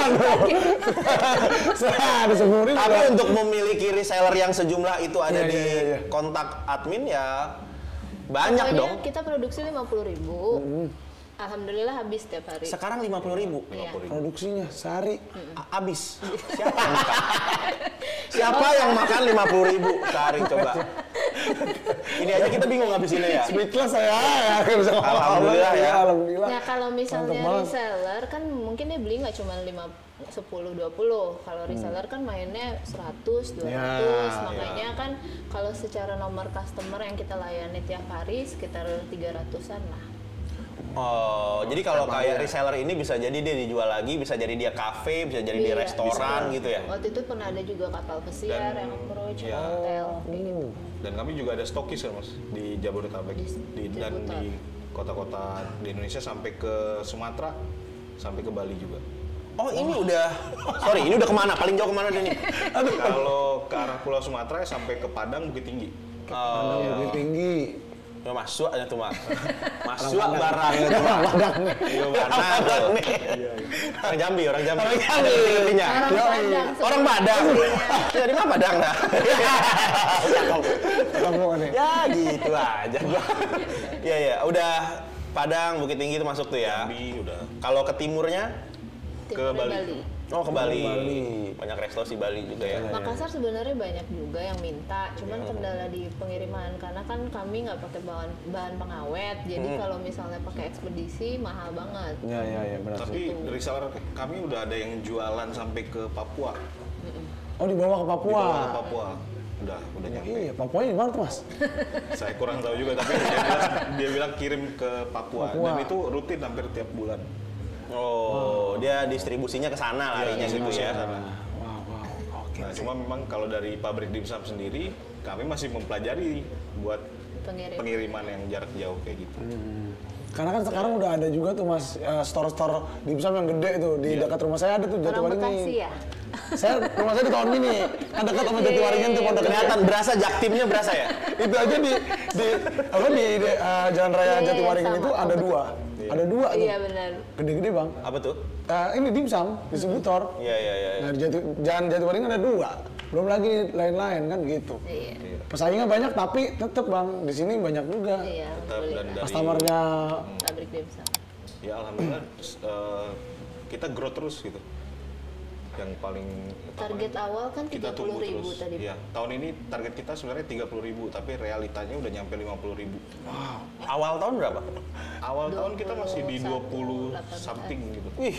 Ada 10.000. tapi untuk memiliki reseller yang sejumlah itu ada Iya, di iya, iya. kontak admin ya banyak Pokoknya dong. kita produksi 50.000. Alhamdulillah habis tiap hari. Sekarang 50.000. Iya. Produksinya sehari. Habis. Siapa yang makan? Siapa yang makan 50.000 sehari coba? Ini aja kita bingung habisinnya ya. Speechless saya ya. Nggak bisa ngomong Alhamdulillah apa-apa. ya. Alhamdulillah. Nah kalau misalnya Mantap banget. reseller kan mungkin dia beli nggak cuma 10-20. Kalau reseller kan mainnya 100-200. Ya, Makanya kan kalau secara nomor customer yang kita layani tiap hari sekitar 300-an lah. Oh, jadi kalau kayak reseller ini bisa jadi dia dijual lagi, bisa jadi dia kafe, bisa jadi dia Iya, restoran bisa. gitu ya. Waktu itu pernah ada juga kapal pesiar Dan- yang approach iya. hotel. kayak gitu. Dan kami juga ada stokis ya Mas di Jabodetabek dan Jabodetabek. di kota-kota di Indonesia sampai ke Sumatera, sampai ke Bali juga. Oh, ini udah sorry, ini udah kemana? Paling jauh kemana dia nih? Kalau ke arah Pulau Sumatera ya sampai ke Padang, Bukit Tinggi. Padang lebih tinggi. Ya masuk aja tuh, Mak. Masuk barang itu, Mak. Iya, mana tuh? Orang Jambi, orang Jambi. Orang Jambi. Artinya. Orang Padang. Orang Padang. Dari mana Padang dah? Kamu nih. Ya gitu aja gua. Iya, iya, udah Padang, Bukit Tinggi itu masuk tuh ya. Jambi udah. Kalau ke timurnya? Timurnya Bali. Oh ke Bali. Bali. Banyak resto sih Bali juga ya. Makassar sebenarnya banyak juga yang minta, cuman kendala di pengiriman karena kan kami nggak pakai bahan pengawet, jadi kalau misalnya pakai ekspedisi mahal banget. Iya benar. Tapi reseller kami udah ada yang jualan sampai ke Papua. Oh dibawa ke Papua. Dibawa ke Papua. Udah nyampe. Iya, Papua di mana tuh Mas? Saya kurang tahu juga, tapi dia bilang kirim ke Papua. Dan itu rutin hampir tiap bulan. Oh, dia distribusinya ke sana larinya gitu distribusi ya. ke sana. Wow. Oke. Nah, cuma memang kalau dari pabrik dimsum sendiri, kami masih mempelajari buat pengiriman yang jarak jauh kayak gitu. Karena kan sekarang udah ada juga tuh Mas store-store dimsum yang gede tuh di dekat rumah saya ada tuh Orang Jatiwaringin. Bekasi ya? Rumah saya di tahun ini kan dekat sama Jatiwaringin tuh Pondok Gede. Kelihatan berasa jaktimnya berasa ya. Itu aja di Jalan Raya Iya, Jatiwaringin sama. itu ada dua. Ada dua tuh. Iya benar. Gede-gede Bang. Apa tuh? Ini dimsum distributor. Iya. Nah, di Jalan Jatiwaringin ada dua. Belum lagi lain-lain kan gitu. Iya. Pesaingnya banyak tapi tetep Bang di sini banyak juga. Iya. Dan dari Customernya Pabrik dimsum. ya alhamdulillah kita grow terus gitu. Yang paling Target awal kan kita 30.000 tumbuh terus. tadi. Iya, tahun ini target kita sebenarnya 30.000, tapi realitanya udah nyampe 50.000. Awal tahun berapa? Awal tahun kita masih di 20 18. something gitu. Wih.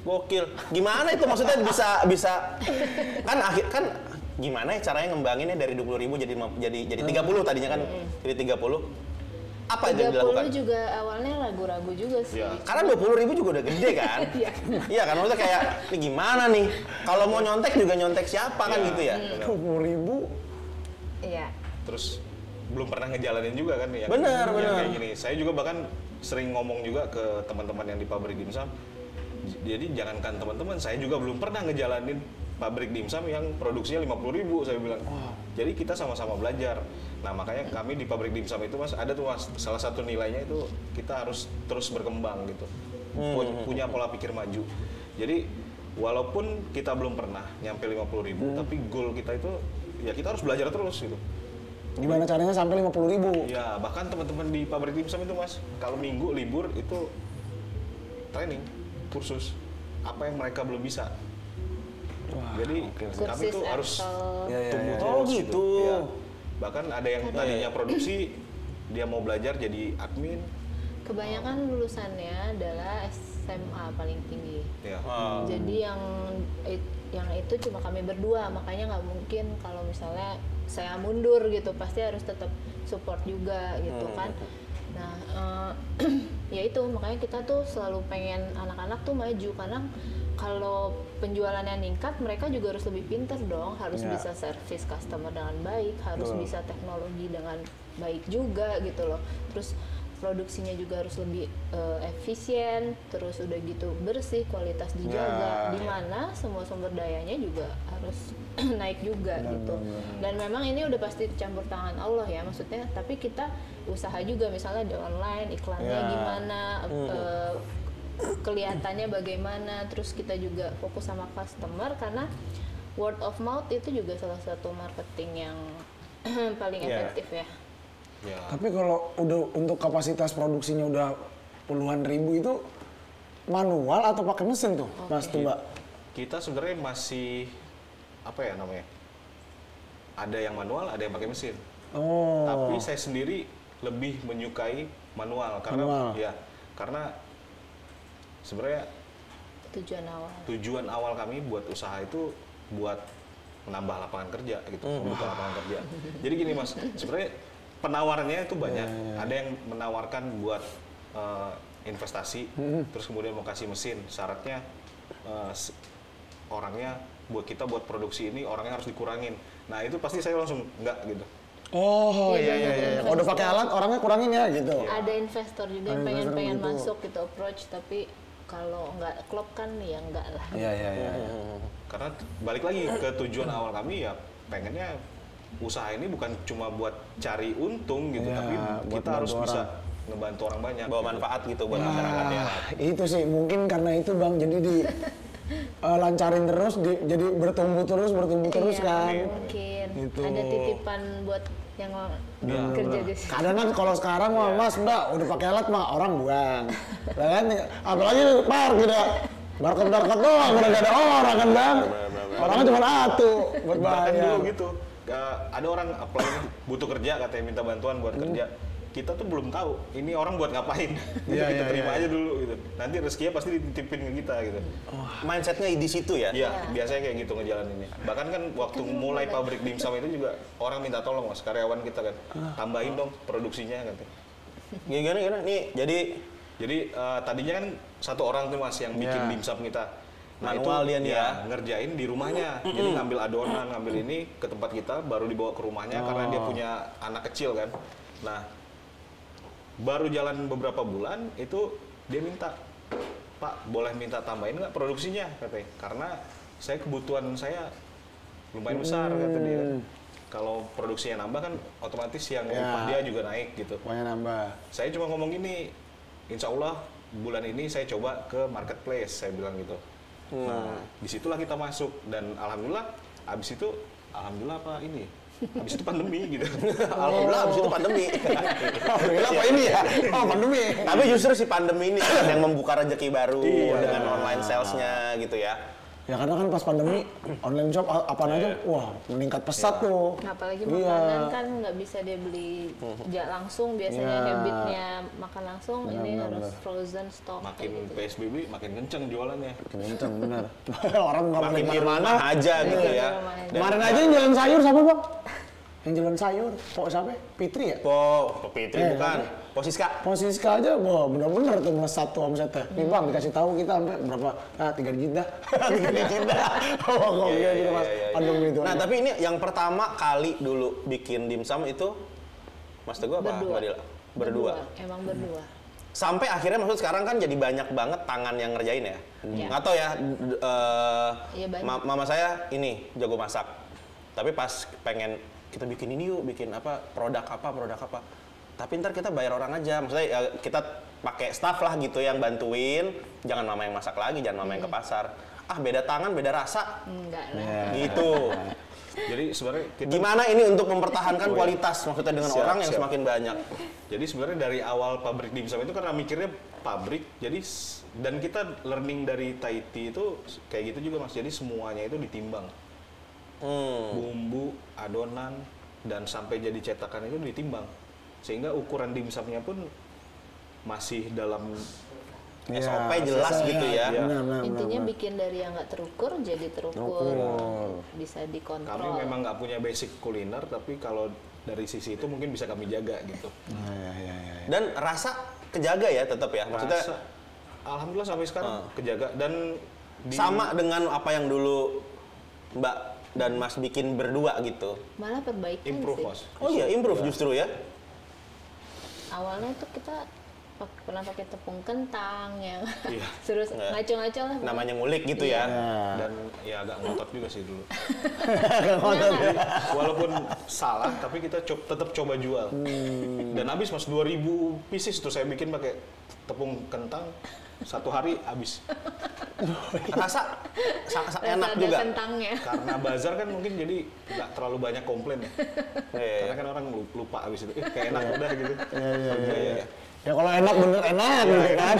Gokil. Gimana itu maksudnya bisa kan gimana ya caranya ngembanginnya dari 20.000 jadi 30 tadinya kan. Jadi 30. Apa yang 30 dilakukan? juga awalnya ragu-ragu juga sih. Iya. Karena 20.000 juga udah gede kan? Iya kan, maksudnya kayak, ini gimana nih? Kalau mau nyontek juga nyontek siapa kan Iya. gitu ya? 20.000. Iya. Terus belum pernah ngejalanin juga kan yang Benar. kayak gini. Saya juga bahkan sering ngomong juga ke teman-teman yang di pabrik dimsum. Jadi jangankan teman-teman, saya juga belum pernah ngejalanin pabrik dimsum yang produksinya 50.000 saya bilang. Jadi kita sama-sama belajar. Nah makanya kami di pabrik dimsum itu Mas ada tuh Mas salah satu nilainya itu kita harus terus berkembang gitu. Punya pola pikir maju. Jadi walaupun kita belum pernah nyampe 50.000 tapi goal kita itu ya kita harus belajar terus gitu. Gimana caranya sampai 50.000? Ya bahkan teman-teman di pabrik dimsum itu Mas kalau minggu libur itu training kursus apa yang mereka belum bisa. Jadi kami tuh harus tumbuh Oh terus gitu. Ya. Bahkan ada yang tadinya produksi dia mau belajar jadi admin. Kebanyakan lulusannya adalah SMA paling tinggi. Ya. Jadi yang itu cuma kami berdua, makanya nggak mungkin kalau misalnya saya mundur gitu, pasti harus tetap support juga gitu kan. Nah, ya itu makanya kita tuh selalu pengen anak-anak tuh maju karena kalau penjualannya meningkat, mereka juga harus lebih pintar dong, harus bisa service customer dengan baik, harus bisa teknologi dengan baik juga gitu loh. Terus produksinya juga harus lebih efisien, terus udah gitu bersih, kualitas dijaga, di mana semua sumber dayanya juga harus naik juga gitu. Dan memang ini udah pasti campur tangan Allah ya, maksudnya. Tapi kita usaha juga, misalnya di online iklannya gimana, kelihatannya bagaimana, terus kita juga fokus sama customer karena word of mouth itu juga salah satu marketing yang paling efektif ya. Ya. Tapi kalau udah untuk kapasitas produksinya udah puluhan ribu itu manual atau pakai mesin tuh, Mas tuh Mbak? Kita sebenarnya masih apa ya namanya? Ada yang manual, ada yang pakai mesin. Oh. Tapi saya sendiri lebih menyukai manual karena sebenarnya tujuan awal kami buat usaha itu buat menambah lapangan kerja gitu, membuka lapangan kerja. Jadi gini Mas, sebenarnya penawarannya itu banyak. Ada yang menawarkan buat investasi, terus kemudian mau kasih mesin. Syaratnya orangnya buat produksi ini orangnya harus dikurangin. Nah itu pasti saya langsung enggak gitu. Oh iya. Kalau udah pakai alat orangnya kurangin ya gitu. Ada investor juga yang pengen masuk gitu approach, tapi kalau nggak klop kan ya nggak lah. Iya. Karena balik lagi ke tujuan awal kami ya pengennya usaha ini bukan cuma buat cari untung gitu, tapi kita harus bisa ngebantu orang banyak. Bawa manfaat gitu buat masyarakat ya. Itu sih mungkin karena itu Bang, jadi di lancarin terus, jadi bertumbuh terus kan. Mungkin. Gitu. Ada titipan buat yang kerja di sini. Kadang kan kalau sekarang mah Mas Mbak udah pakai alat mah orang buang. Lah kan apalagi par gitu. Market doang udah gak ada orang kan Bang. Orangnya cuma satu buat Bahkan dulu bayar. gitu, ada orang apalagi butuh kerja katanya minta bantuan buat kerja. Kita tuh belum tahu ini orang buat ngapain. Iya, Kita iya, terima iya. aja dulu gitu. Nanti rezekinya pasti dititipin ke kita gitu. Mindsetnya di situ ya. Iya, biasanya kayak gitu ngejalaninnya. Bahkan kan waktu mulai pabrik dimsum itu juga orang minta tolong Mas, karyawan kita kan. Tambahin dong produksinya katanya. Gimana? Nih, Jadi tadinya kan satu orang tuh Mas yang bikin Iya. dimsum kita. Manual dia nih ya. Ngerjain di rumahnya. Jadi ngambil adonan, ngambil ini ke tempat kita, baru dibawa ke rumahnya karena dia punya anak kecil kan. Nah, baru jalan beberapa bulan itu dia minta, Pak boleh minta tambahin nggak produksinya katanya. Karena kebutuhan saya lumayan besar kata dia. Kalau produksinya nambah kan otomatis yang Ya. upah dia juga naik gitu. Pokoknya nambah. Saya cuma ngomong gini, insya Allah bulan ini saya coba ke marketplace, saya bilang gitu. Nah, disitulah kita masuk dan alhamdulillah abis itu, alhamdulillah apa ini? Abis itu pandemi gitu. alhamdulillah abis itu pandemi. Alhamdulillah apa ini ya? Oh pandemi. Tapi justru si pandemi ini kan yang membuka rezeki baru Iya. dengan online salesnya gitu ya. Ya karena kan pas pandemi online shop apaan aja, wah meningkat pesat tuh. Nah, apalagi Iya. makanan kan nggak bisa dia beli langsung, biasanya Iya. habitnya makan langsung, ini Benar, harus benar. frozen stock. Makin kayak gitu. PSBB makin kenceng jualannya. Kenceng bener. Orang nggak boleh Makin di rumah kemana-mana. aja gitu ya. Kemarin aja yang jualan sayur siapa Bang? Yang jualan sayur, kok siapa? Fitri ya? Po Fitri bukan. Posiska. Posiska aja, wah benar-benar tuh melesat tuh omsetnya. Nih Bang, dikasih tahu kita sampai berapa? 3 digit dah. 3 digit dah. Oh, kok gitu Mas. Pandemi itu. Nah, tapi ini yang pertama kali dulu bikin dimsum itu Mas Teguh apa Berdua. Mbak Dila? Berdua. Emang berdua. Sampai akhirnya maksud sekarang kan jadi banyak banget tangan yang ngerjain ya. Iya. Nggak tahu ya, Iya, banyak. mama saya ini jago masak. Tapi pas pengen kita bikin ini yuk, bikin produk apa. Tapi ntar kita bayar orang aja. Maksudnya ya, kita pakai staff lah gitu yang bantuin. Jangan mama yang masak lagi, jangan mama yang ke pasar. Ah beda tangan, beda rasa. Enggak lah. Ya. Gitu. Jadi sebenarnya kita Gimana ini untuk mempertahankan kualitas maksudnya dengan Siap, orang yang siap. semakin banyak. Jadi sebenarnya dari awal pabrik dimsum itu karena mikirnya pabrik, jadi dan kita learning dari Tahiti itu kayak gitu juga Mas. Jadi semuanya itu ditimbang. Bumbu, adonan, dan sampai jadi cetakan itu ditimbang. Sehingga ukuran dimsumnya pun masih dalam Iya, SOP jelas sesuai, gitu ya. Benar. Intinya bikin dari yang nggak terukur jadi terukur. Bisa kami dikontrol. memang nggak punya basic kuliner, tapi kalau dari sisi itu mungkin bisa kami jaga gitu. Ya. Dan rasa kejaga ya tetap ya. Maksudnya Rasa, alhamdulillah sampai sekarang kejaga dan sama dengan apa yang dulu Mbak dan Mas bikin berdua gitu. Malah perbaikan improve sih. Mas. Oh iya, improve justru ya. Awalnya tuh kita pernah pakai tepung kentang yang Iya. terus Nggak. ngaco-ngaco lah. Namanya ngulik gitu ya. Dan ya agak ngotot juga sih dulu. Enggak. Walaupun salah, tapi kita tetap coba jual. Dan habis Mas 2000 pieces tuh saya bikin pakai tepung kentang, 1 hari habis. Rasa Rasa enak ada juga. kentangnya. Karena bazar kan mungkin jadi nggak terlalu banyak komplain ya. Iya. Karena kan orang lupa habis itu. Kayak enak udah gitu. Iya. Ya kalau enak bener enak gitu kan.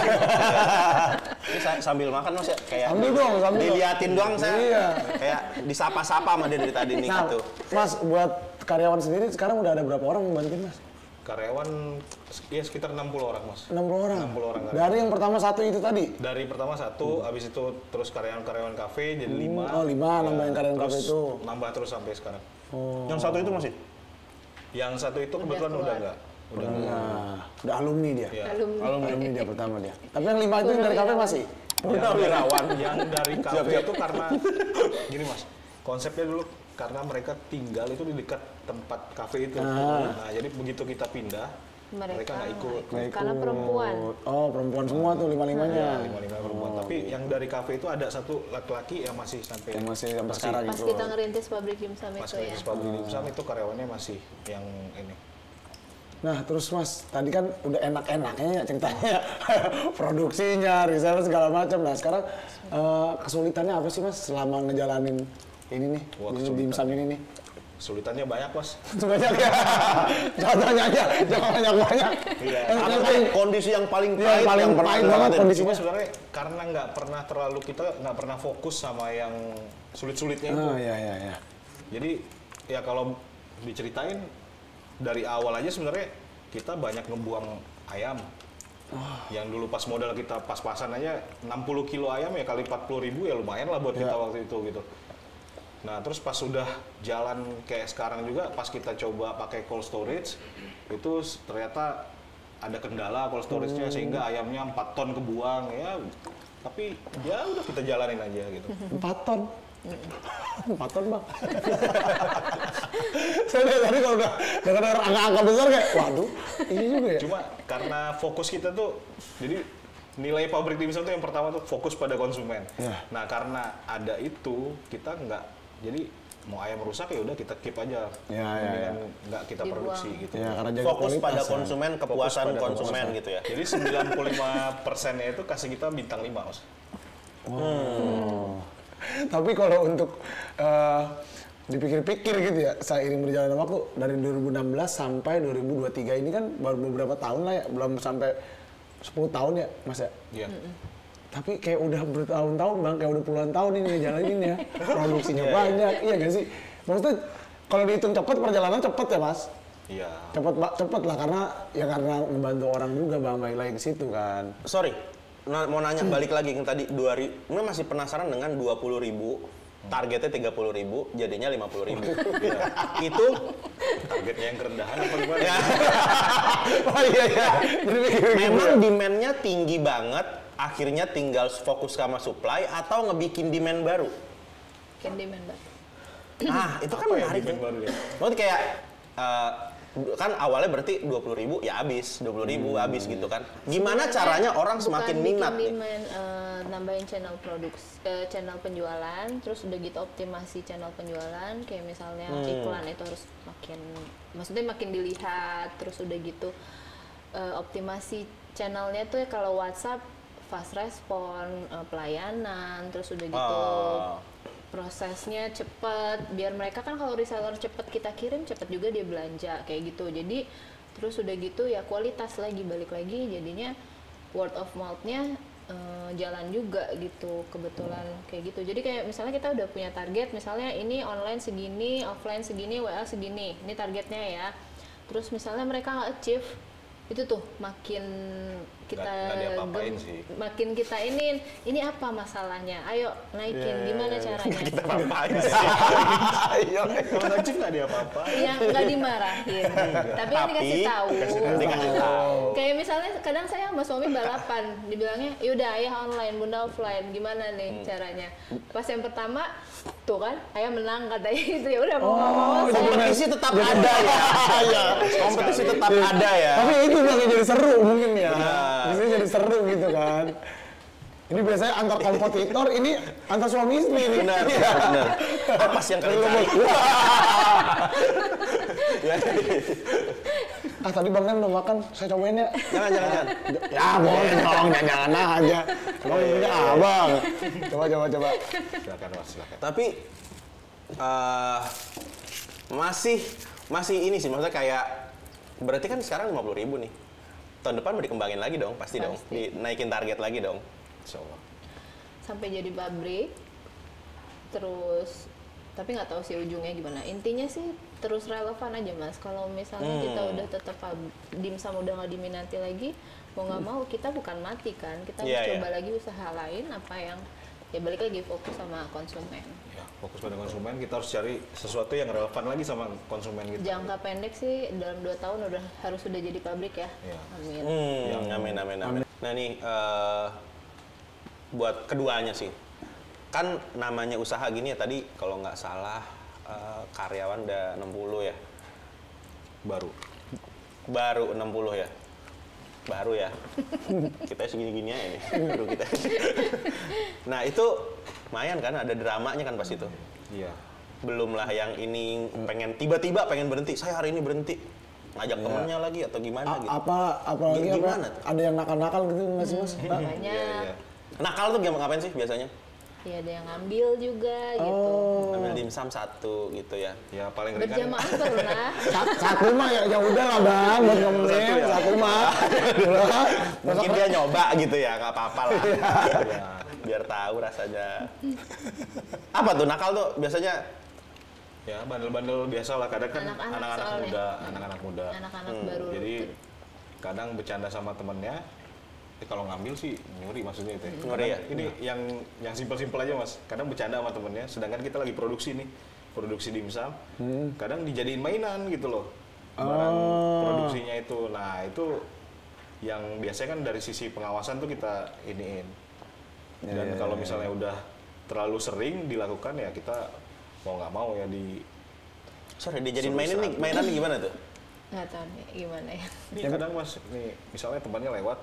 Ini sambil makan Mas ya kayak Sambil dong, sambil. diliatin doang saya. Iya. Kayak disapa-sapa sama dia dari tadi nih Nah, gitu. Mas buat karyawan sendiri sekarang udah ada berapa orang yang bantuin Mas? Karyawan ya sekitar 60 orang Mas. 60 orang. 60 orang karyawan. Dari yang pertama satu itu tadi. Dari pertama 1, habis itu terus karyawan-karyawan kafe jadi 5. Oh, 5 nambahin karyawan kafe itu. Nambah terus sampai sekarang. Yang satu itu masih? Yang satu itu kebetulan keluar. udah enggak. Udah enggak. Nah, udah alumni dia. Ya. Alumni dia pertama dia. Tapi yang 5 itu yang dari kafe masih. Purnawirawan. Yang dari kafe itu karena gini Mas, konsepnya dulu karena mereka tinggal itu di dekat tempat kafe itu. Nah, jadi begitu kita pindah, mereka nggak ikut. Karena perempuan. Oh, perempuan semua tuh 5-5-nya. 5 perempuan. Tapi yang dari kafe itu ada satu laki-laki yang masih sampai Yang masih sampai sekarang Pas gitu. kita ngerintis pabrik dimsum pas itu ya. krisis pabrik dimsum itu karyawannya masih yang ini. Nah, terus Mas, tadi kan udah enak-enaknya ya ceritanya. Produksinya, reseller segala macam. Nah, sekarang kesulitannya apa sih Mas selama ngejalanin ini nih, Wah, bisnis kesulitan. dimsum ini nih? Kesulitannya banyak, Mas. Banyak ya. Contohnya aja, jangan banyak-banyak. Iya. Yang Apa kondisi yang paling Iya, pahit paling yang pernah pahit lu banget dapetin? kondisinya. Cuma sebenarnya karena kita nggak pernah fokus sama yang sulit-sulitnya itu. Oh iya. Jadi ya kalau diceritain dari awal aja sebenarnya kita banyak ngebuang ayam. Yang dulu pas modal kita pas-pasan aja 60 kilo ayam ya kali 40.000 ya lumayan lah buat kita waktu itu gitu. Nah terus pas sudah jalan kayak sekarang juga pas kita coba pakai cold storage itu ternyata ada kendala cold storage-nya sehingga ayamnya 4 ton kebuang ya. Tapi ya udah kita jalanin aja gitu. 4 ton. 4 ton bang. Saya dari tadi kalau udah dengar angka-angka besar kayak, waduh, ini juga ya. Cuma karena fokus kita tuh, jadi nilai pabrik dimsum tuh yang pertama tuh fokus pada konsumen. Ya. Nah karena ada itu kita nggak, jadi mau ayam rusak ya udah kita keep aja, Ya. mendingan nggak kita Dibuang. produksi gitu. Ya, karena jaga Fokus pada kualitas, ya. konsumen, Fokus kepuasan pada konsumen gitu ya. Jadi 95%-nya itu kasih kita bintang 5, Mas. Tapi kalau untuk dipikir-pikir gitu ya, seiring berjalannya waktu dari 2016 sampai 2023 ini kan baru beberapa tahun lah ya, belum sampai 10 tahun ya, Mas ya. Iya. Tapi kayak udah bertahun-tahun bang, kayak udah puluhan tahun ini ngejalanin ya, produksinya banyak, iya gak sih? Maksudnya kalau dihitung cepet perjalanan cepet ya Mas, Iya. cepet lah karena membantu orang juga bang, balik lagi ke situ kan. Sorry, mau nanya balik lagi yang tadi 2.000. Gue masih penasaran dengan 20.000. Targetnya 30.000, jadinya 50.000. Itu Targetnya yang kerendahan apa gimana? ya, Oh iya. memang demand-nya tinggi banget. Akhirnya tinggal fokus sama supply atau ngebikin demand baru. Bikin demand, Mbak. Ah, itu kan Apa ya menarik demand tuh. baru ya? Maksudnya kayak kan awalnya berarti 20.000 ya habis, 20.000 habis gitu kan. Gimana caranya orang semakin minat nih? Demand, nambahin channel produksi, channel penjualan, terus udah gitu optimasi channel penjualan, kayak misalnya iklan itu harus makin dilihat, terus udah gitu optimasi channelnya tuh ya kalau WhatsApp fast respon, pelayanan, terus udah gitu prosesnya cepet, biar mereka kan kalau reseller cepet kita kirim, cepet juga dia belanja kayak gitu. Jadi terus udah gitu ya kualitas lagi, balik lagi jadinya word of mouth-nya jalan juga gitu, kebetulan kayak gitu. Jadi kayak misalnya kita udah punya target, misalnya ini online segini, offline segini, WA segini, ini targetnya ya. Terus misalnya mereka nggak achieve, itu tuh makin kita Nggak diapa-apain sih. makin kita ini apa masalahnya, ayo naikin, gimana caranya. Kita ngapain sih? Kalau najib nggak dia apa-apa. Yang nggak dimarahin, tapi kan dikasih tahu. Dikasih tahu. Kayak misalnya kadang saya sama suami balapan, dibilangnya yaudah ayah online, bunda offline, gimana nih caranya. Pas yang pertama tuh kan ayah menang katanya gitu, ya udah mau nggak mau saya Kompetisi tetap ada ya. Kompetisi tetap ada ya. Tapi itu yang jadi seru mungkin ya. Biasanya jadi seru gitu kan. Ini biasanya antar kompetitor, ini antar suami istri nih. Benar. Apa sih yang kalian cari? Tadi bang kan udah makan, saya cobain ya. Jangan. Ya boleh dong, jangan aja. Emang ini abang. Coba. Silakan, Mas, silakan. Tapi masih ini sih, maksudnya kayak berarti kan sekarang 50.000 nih. Tahun depan mau dikembangin lagi dong, pasti dong. Pasti. Dinaikin target lagi dong. Insyaallah. sampai jadi pabrik. Terus tapi nggak tahu sih ujungnya gimana. Intinya sih terus relevan aja Mas. Kalau misalnya kita udah tetap dimsum udah nggak diminati lagi, mau nggak mau kita bukan mati kan. Kita harus coba lagi usaha lain apa yang ya balik lagi fokus sama konsumen. Ya, fokus pada konsumen, kita harus cari sesuatu yang relevan lagi sama konsumen kita. Jangka pendek sih dalam 2 tahun harus udah jadi pabrik ya. Iya. Amin. Amin. Nah nih buat keduanya sih, kan namanya usaha gini ya tadi kalau nggak salah karyawan udah 60 ya. Baru 60 ya. Baru ya. Kita segini-gini aja nih. Baru kita. Nah, itu lumayan kan ada dramanya kan pas itu. Iya. Belum lah yang ini pengen tiba-tiba pengen berhenti. Saya hari ini berhenti. Ngajak temennya lagi atau gimana gitu. Apalagi Gimana tuh? ada yang nakal-nakal gitu nggak sih Mas? Banyak. Iya. Nakal tuh ngapain sih biasanya? ya ada yang ngambil juga gitu. Ambil dimsum 1 gitu ya. Ya paling ringan. Berjamaah pernah. Satu mah ya udah lah bang, buat ngomongin satu mah. Mungkin dia nyoba gitu ya, nggak apa-apa lah. Ya. Biar tahu rasanya. Apa tuh nakal tuh biasanya? Ya bandel-bandel biasa lah, kadang kan Anak-anak anak-anak muda. Anak-anak baru. Jadi kadang bercanda sama temennya, kalau ngambil sih nyuri maksudnya itu. Nyuri ya? Ini yang simpel-simpel aja mas. Kadang bercanda sama temennya, sedangkan kita lagi produksi nih, produksi dimsum. Kadang dijadiin mainan gitu loh, barang produksinya itu. Nah itu yang biasanya kan dari sisi pengawasan tuh kita iniin. Dan kalau misalnya udah terlalu sering dilakukan ya kita mau nggak mau ya di. Sorry, dijadiin mainan nih gimana tuh? Nggak tahu nih gimana ya. Ini kadang mas, nih misalnya temannya lewat,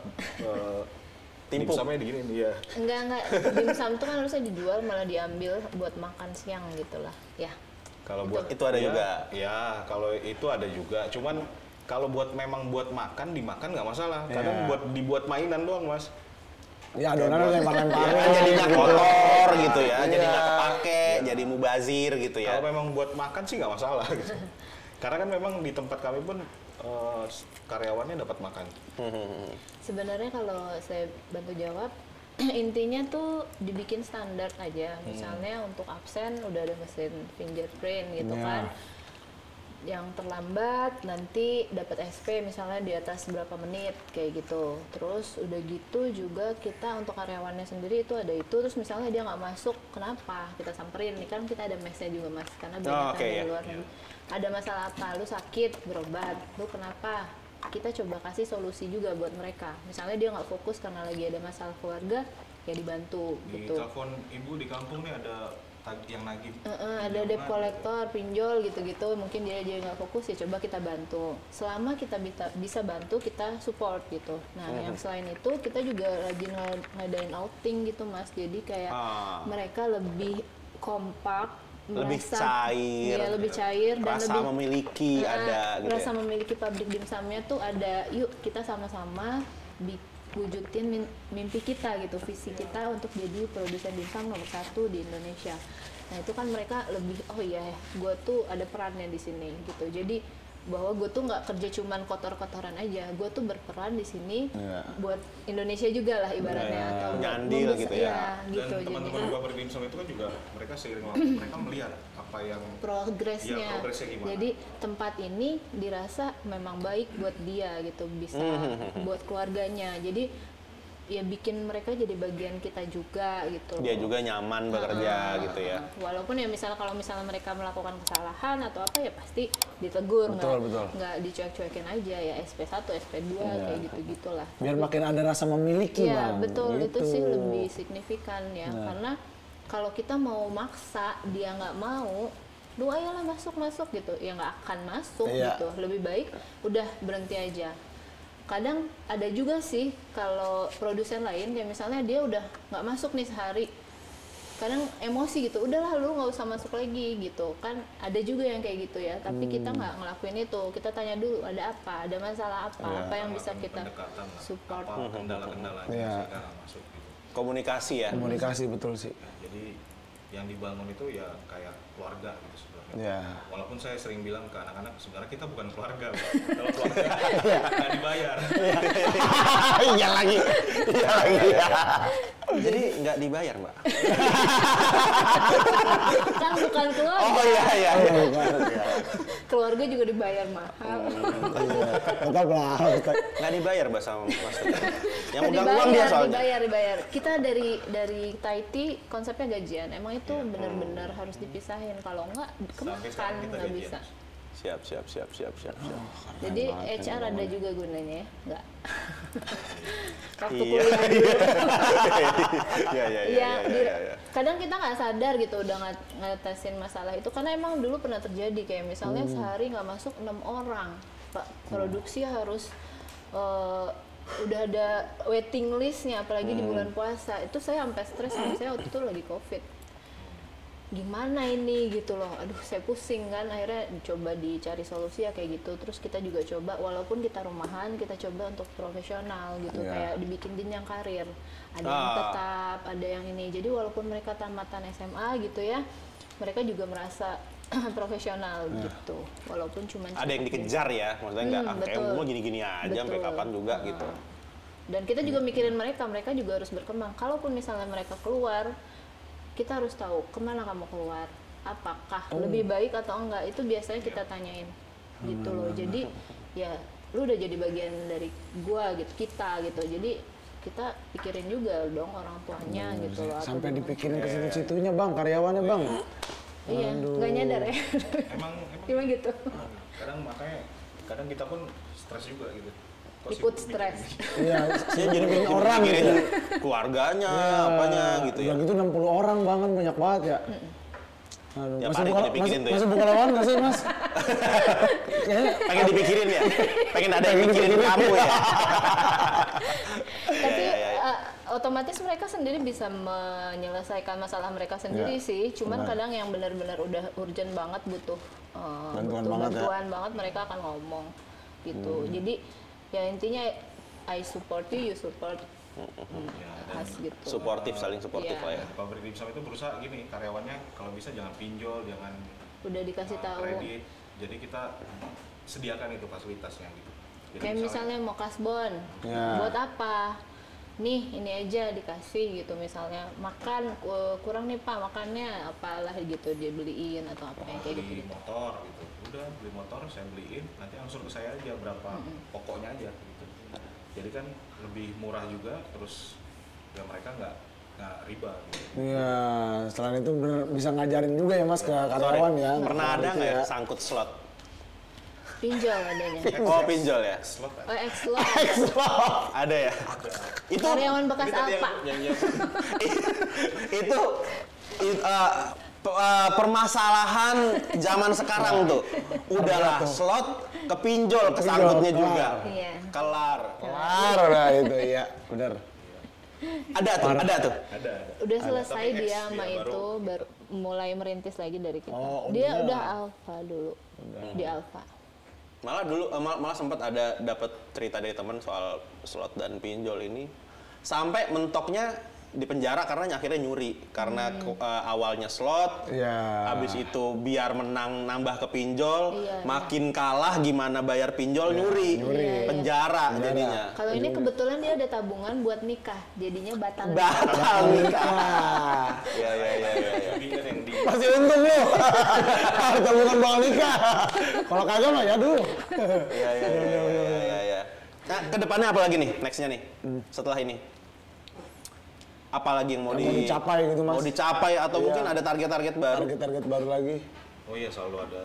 Timpuk. dimsumnya diginiin dia. Enggak. Dimsum tuh kan harusnya dijual malah diambil buat makan siang gitu lah. Ya. Kalau buat Itu ada ya, juga? Ya, kalau itu ada juga. Cuman kalau memang buat makan, dimakan nggak masalah. Kadang dibuat mainan doang mas. Ya adonan lempar-lemparin. Ya, jadi nggak kotor gitu ya, jadi nggak kepake, jadi mubazir gitu ya. Kalau memang buat makan sih nggak masalah. Gitu. Karena kan memang di tempat kami pun karyawannya dapat makan. Sebenarnya kalau saya bantu jawab, intinya tuh dibikin standar aja. Misalnya untuk absen udah ada mesin fingerprint gitu kan. Yang terlambat nanti dapat SP misalnya di atas berapa menit kayak gitu. Terus udah gitu juga kita untuk karyawannya sendiri itu ada itu. Terus misalnya dia nggak masuk, kenapa? Kita samperin. Nih kan kita ada mesnya juga mas, karena banyak di luar negeri. Ada masalah apa? Lu sakit, berobat. Lu kenapa? Kita coba kasih solusi juga buat mereka. Misalnya dia nggak fokus karena lagi ada masalah keluarga, ya dibantu Di gitu. telepon ibu di kampung nih ada yang nagih. Ada debt collector, pinjol gitu-gitu, mungkin dia nggak fokus ya coba kita bantu. Selama kita bisa bantu, kita support gitu. Nah, yang selain itu kita juga rajin ngadain outing gitu mas. Jadi kayak mereka lebih kompak, Lebih merasa- cair, iya, lebih cair dan rasa lebih memiliki ada gitu rasa ya. memiliki pabrik dimsumnya tuh ada. Yuk kita sama-sama wujudin mimpi kita gitu, visi kita untuk jadi produsen dimsum nomor 1 di Indonesia. Nah itu kan mereka lebih, oh iya gue tuh ada perannya di sini gitu. Jadi bahwa gue tuh nggak kerja cuman kotor-kotoran aja, gue tuh berperan di sini buat Indonesia juga lah ibaratnya. Atau nyandil gitu ya. Gitu, Dan teman-teman jadi pabrik dimsum itu kan juga mereka seiring waktu mereka melihat apa yang progresnya. Iya, progresnya gimana. Jadi tempat ini dirasa memang baik buat dia gitu, bisa buat keluarganya. Jadi ya bikin mereka jadi bagian kita juga gitu. Dia juga nyaman bekerja gitu ya. Walaupun ya kalau misalnya mereka melakukan kesalahan atau apa ya pasti ditegur, nggak dicuek-cuekin aja ya SP1, SP2 kayak gitu-gitulah. Biar makin ada rasa memiliki Iya bang. betul, itu Gitu. sih lebih signifikan ya. Karena kalau kita mau maksa dia nggak mau, lu ayolah masuk gitu, ya nggak akan masuk gitu. Lebih baik udah berhenti aja. Kadang ada juga sih kalau produsen lain ya misalnya dia udah nggak masuk nih sehari, kadang emosi gitu, udahlah lu nggak usah masuk lagi gitu kan. Ada juga yang kayak gitu ya, tapi kita nggak ngelakuin itu. Kita tanya dulu ada apa, ada masalah apa yang bisa kita pendekatan lah. support. Apa kendala-kendalanya sehingga nggak masuk gitu. Komunikasi ya. Komunikasi betul sih. Jadi yang dibangun itu ya kayak keluarga gitu sebenarnya. Ya. Walaupun saya sering bilang ke anak-anak sebenarnya kita bukan keluarga, Bang. Kalau keluarga nggak dibayar. Iya lagi. Jadi nggak dibayar mbak. Kan bukan keluarga. Oh iya. Keluarga juga dibayar mahal. Tetap lah. Nggak dibayar mbak sama maksudnya. Yang Dibayar, udah uang dia soalnya. dibayar. Kita dari Taiti konsepnya gajian. Emang itu benar-benar harus dipisahin. Kalau enggak Sampai kemakan sekarang kita nggak gajian. bisa. Siap. Jadi HR ada juga gunanya ya? Enggak. Waktu Iya. kuliah dulu. Iya. Iya, kadang kita nggak sadar gitu udah ngatasin masalah itu karena emang dulu pernah terjadi kayak misalnya sehari nggak masuk 6 orang. Pak, produksi harus udah ada waiting listnya apalagi di bulan puasa. Itu saya sampai stres, saya waktu itu lagi COVID. gimana ini gitu loh, aduh saya pusing kan. Akhirnya coba dicari solusi ya kayak gitu. Terus kita juga coba, walaupun kita rumahan, kita coba untuk profesional gitu, kayak dibikin jenjang karir, ada yang tetap, ada yang ini. Jadi walaupun mereka tamatan SMA gitu ya, mereka juga merasa profesional gitu, walaupun cuma Ada yang dikejar ya, maksudnya nggak kayak betul. mau gini-gini aja sampai Betul. kapan juga gitu. Dan kita juga mikirin mereka juga harus berkembang. Kalaupun misalnya mereka keluar, kita harus tahu kemana kamu keluar, apakah lebih baik atau enggak, itu biasanya kita tanyain gitu loh. Jadi ya lu udah jadi bagian dari gua gitu, kita gitu. Jadi kita pikirin juga dong orang tuanya gitu loh. atau Sampai gimana. dipikirin ke situ-situnya bang, karyawannya bang. Iya, nggak nyadar ya. Emang Gimana gitu? kadang kita pun stres juga gitu. Kok Ikut sibuk stres. bikin- Iya, Saya jadi bikin orang gitu. mikirin ya. keluarganya, apanya gitu ya. Udah gitu 60 orang banget, banyak banget ya. Aduh, Ya, masih paling buka, dipikirin tuh ya. masih buka lawan nggak sih mas? Kayaknya Pengen dipikirin ya? Pengen ada yang Pengen mikirin dipikirin. kamu ya? Tapi Ya, ya, ya. otomatis mereka sendiri bisa menyelesaikan masalah mereka sendiri sih. Cuman kadang yang benar-benar udah urgent banget butuh Bantuan butuh banget ya. bantuan banget, mereka akan ngomong gitu. Jadi ya intinya I support you, you support us gitu. Suportif, saling suportif Iya. lah ya. Pabrik dimsum itu berusaha gini, karyawannya kalau bisa jangan pinjol, jangan Udah dikasih tahu. kredit. Jadi kita sediakan itu fasilitasnya gitu. Jadi Kayak misalnya mau kasbon, Ya. buat apa? Nih ini aja dikasih gitu, misalnya makan kurang nih pak, makannya apalah gitu dia beliin atau apa yang kayak beli gitu. motor gitu, udah beli motor saya beliin, nanti langsung ke saya aja berapa pokoknya aja gitu. Jadi kan lebih murah juga, terus ya mereka nggak riba gitu. Iya, selain itu bener bisa ngajarin juga ya mas ke karyawan ya. Pernah ada Gitu nggak ya sangkut slot? Pinjol adanya. Oh, pinjol ya? Slot kan? Oh, X-Lot. Ada ya? Itu Karyawan bekas Ini tadi Alfa. itu permasalahan zaman sekarang tuh. Udahlah slot ke pinjol, kesangkutnya juga. Iya. Kelar. Kelar udah itu, iya bener. Ada tuh. Ada. Udah selesai Tapi X dia sama dia itu, baru mulai merintis lagi dari kita. Oh, Dia udah. udah Alfa dulu. Di Alfa. Malah dulu malah sempat dapat cerita dari teman soal slot dan pinjol ini, sampai mentoknya di penjara karena akhirnya nyuri karena awalnya slot, Iya. habis itu biar menang nambah ke pinjol, Iya. makin kalah gimana bayar pinjol nyuri, penjara jadinya. Kalau ini kebetulan dia ada tabungan buat nikah, jadinya batal. Batal nikah. Ah, Ya. Jadi kan yang di masih untung lu. Kita bukan bakal nikah. Kalau kagak mah ya dulu. Ya. Nah, kedepannya apa lagi nih? Nextnya nih, setelah ini? Apalagi yang mau Yang mau dicapai gitu, Mas. Mau dicapai atau Iya. mungkin ada target-target baru? Target-target baru lagi. Oh iya, selalu ada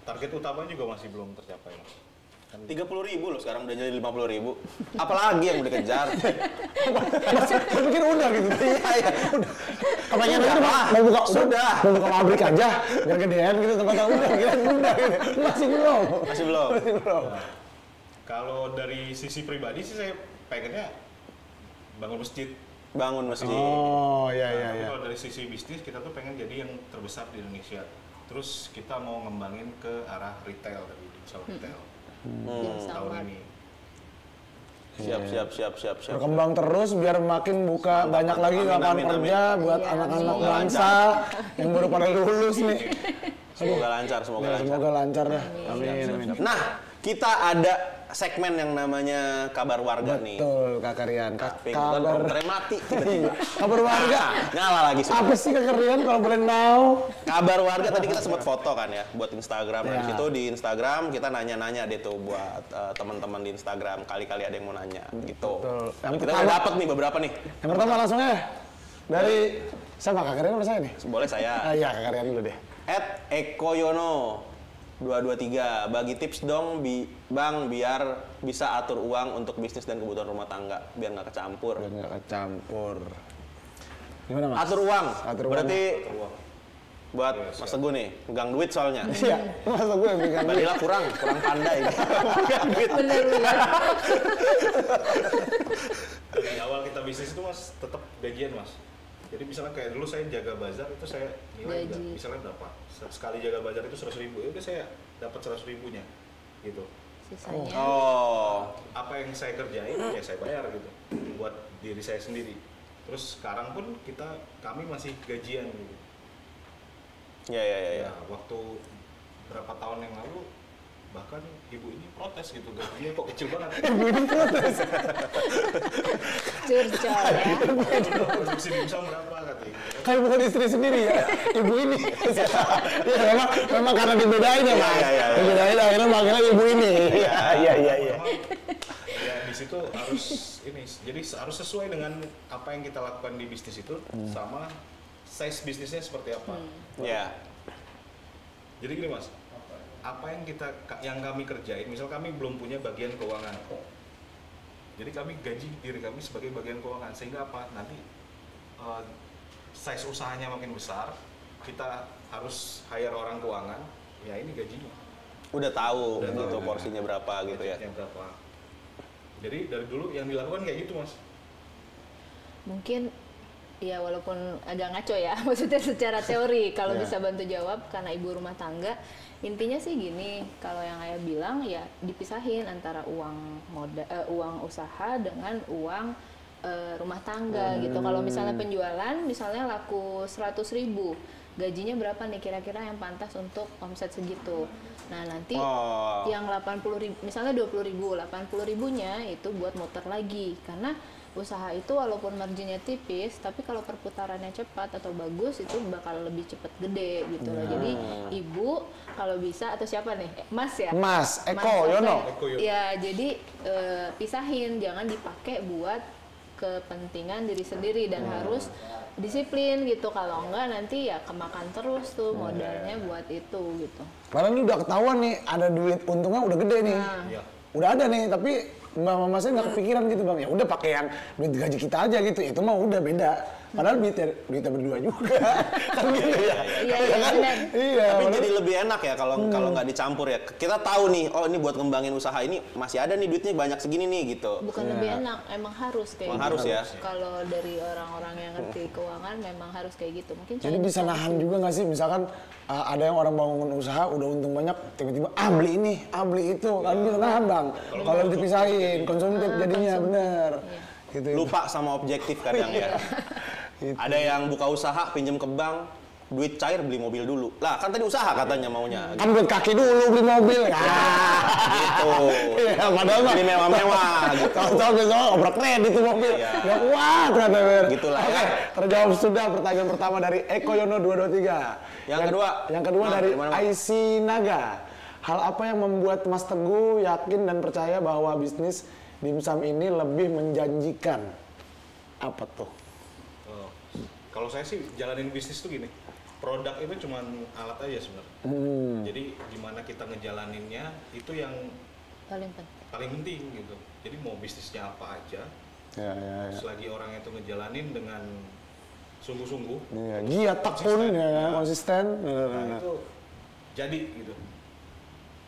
target utama juga masih belum tercapai Mas. 30.000 loh sekarang udah jadi 50.000. Apalagi yang mau dikejar? Saya pikir udah gitu. Iya. Kebanyakan Sudah, itu Pak. mau buka Sudah. mau buka pabrik aja biar gedean gitu tempatnya udah gitu. Masih belum. Masih belum. Kalau dari sisi pribadi sih saya pengennya bangun masjid. Bangun masjid. Oh, iya Nah, iya tapi iya. kalau dari sisi bisnis kita tuh pengen jadi yang terbesar di Indonesia. Terus kita mau ngembangin ke arah retail tadi, dimsum retail tahun ini. Siap. Berkembang terus biar makin buka banyak lagi Amin, lapangan amin, kerja buat Iya, anak-anak semoga bangsa yang baru pada lulus nih. Semoga lancar, semoga Ya, lancar. semoga lancar dah. Amin. Nah, kita ada segmen yang namanya kabar warga nih. Betul, Kak Rian. Tapi Kabar komputernya mati tiba-tiba. kabar warga. Nyala lagi sudah. Apa sih Kak Rian kalau boleh tahu? Kabar warga tadi kita sempat foto kan ya buat Instagram. Nah, Ya. di situ di Instagram kita nanya-nanya deh tuh buat teman-teman di Instagram. Kali-kali ada yang mau nanya gitu. Betul. Yang Kita pertama- udah dapet nih beberapa nih. Yang pertama langsung ya dari sama Kak Rian apa saya nih? Boleh saya. Iya, Kak Rian dulu deh. @ekoyono 223 bagi tips dong Bang biar bisa atur uang untuk bisnis dan kebutuhan rumah tangga biar nggak kecampur. Biar nggak kecampur. Gimana Mas? Atur uang. Atur uang. Berarti buat Mas Teguh nih, pegang duit soalnya. Iya, masa gue yang pegang Mbak Lila kurang pandai. Pegang duit. Bener-bener. Dari awal kita bisnis itu Mas tetap gajian Mas. Jadi misalnya kayak dulu saya jaga bazar itu saya nilai Gaji. misalnya berapa? Sekali jaga bazar itu 100.000, ya udah saya dapat 100.000-nya gitu. Sisanya Oh. Apa yang saya kerjain ya saya bayar gitu buat diri saya sendiri. Terus sekarang pun kami masih gajian gitu. Ya. Ya, waktu berapa tahun yang lalu bahkan ibu ini protes gitu, gajinya kok kecil banget. curcol ya. Produksi dimsum berapa katanya. Kayak bukan istri sendiri ya, ibu ini. Ya memang karena dibedain ya Mas. Iya. Dibedain akhirnya manggilnya ibu ini. Iya. Memang, ya di situ harus ini, jadi harus sesuai dengan apa yang kita lakukan di bisnis itu sama size bisnisnya seperti apa. Ya. Jadi gini Mas, apa yang kami kerjain, misal kami belum punya bagian keuangan, jadi kami gaji diri kami sebagai bagian keuangan, sehingga apa nanti size usahanya makin besar, kita harus hire orang keuangan, ya ini gajinya. Udah tahu Udah gitu tahu. porsinya berapa gitu ya. Budgetnya berapa. Jadi dari dulu yang dilakukan kayak gitu Mas. Mungkin ya walaupun agak ngaco ya, maksudnya secara teori kalau Ya. bisa bantu jawab karena ibu rumah tangga, intinya sih gini, kalau yang ayah bilang ya dipisahin antara uang usaha dengan uang rumah tangga gitu. Kalau misalnya penjualan, misalnya laku 100.000, gajinya berapa nih kira-kira yang pantas untuk omset segitu. Nah nanti Oh. yang 80.000, misalnya 20.000, 80.000-nya itu buat muter lagi, karena usaha itu walaupun marginnya tipis, tapi kalau perputarannya cepat atau bagus itu bakal lebih cepat gede gitu loh. Jadi ibu kalau bisa, atau siapa nih, Mas ya? Mas Eko Mas, Yono. Eko Yono. Ya jadi pisahin, jangan dipakai buat kepentingan diri sendiri dan harus disiplin gitu. Kalau enggak nanti ya kemakan terus tuh modalnya buat itu gitu. Padahal ini udah ketahuan nih, ada duit untungnya udah gede nih. Iya. Udah ada nih, tapi mbak mama saya nggak kepikiran gitu bang. Ya udah pakai yang duit gaji kita aja gitu. Itu mah udah beda. Padahal duitnya berdua juga. Kan gitu ya. Iya, kan? benar. Iya. Tapi padahal- jadi lebih enak ya kalau nggak dicampur ya. Kita tahu nih, oh ini buat ngembangin usaha ini masih ada nih duitnya banyak segini nih gitu. Bukan lebih enak, emang harus kayak Emang gitu. harus ya? Kalau dari orang-orang yang ngerti keuangan memang harus kayak gitu. Mungkin Jadi cara bisa nahan juga nggak sih, misalkan ada yang orang bangun usaha udah untung banyak, tiba-tiba beli ini, beli itu, kan bisa nahan bang. Kalau dipisahin, konsumtif jadinya bener. Gitu. Lupa sama objektif kadang ya. Gitu. Ada yang buka usaha pinjem ke bank, duit cair beli mobil dulu. Lah kan tadi usaha katanya maunya. Kan buat kaki dulu beli mobil ya. Gitu. Iya, padahal mah Jadi mewah-mewah gitu. Tahu-tahu besok obrak kredit itu mobil. Iya. Ya kuat ternyata Ber. Gitulah Oke, ya. terjawab sudah pertanyaan pertama dari Eko Yono 223. Yang kedua? Yang kedua Nah, dari dari mana, Mas? Aisy Naga. Hal apa yang membuat Mas Teguh yakin dan percaya bahwa bisnis dimsum ini lebih menjanjikan? Apa tuh? Oh, kalau saya sih jalanin bisnis tuh gini, produk itu cuman alat aja sebenarnya. Jadi gimana kita ngejalaninnya itu yang paling penting. paling penting gitu. Jadi mau bisnisnya apa aja, Ya. selagi orang itu ngejalanin dengan sungguh-sungguh, Iya, giat tekun ya kan, konsisten. nah itu jadi gitu.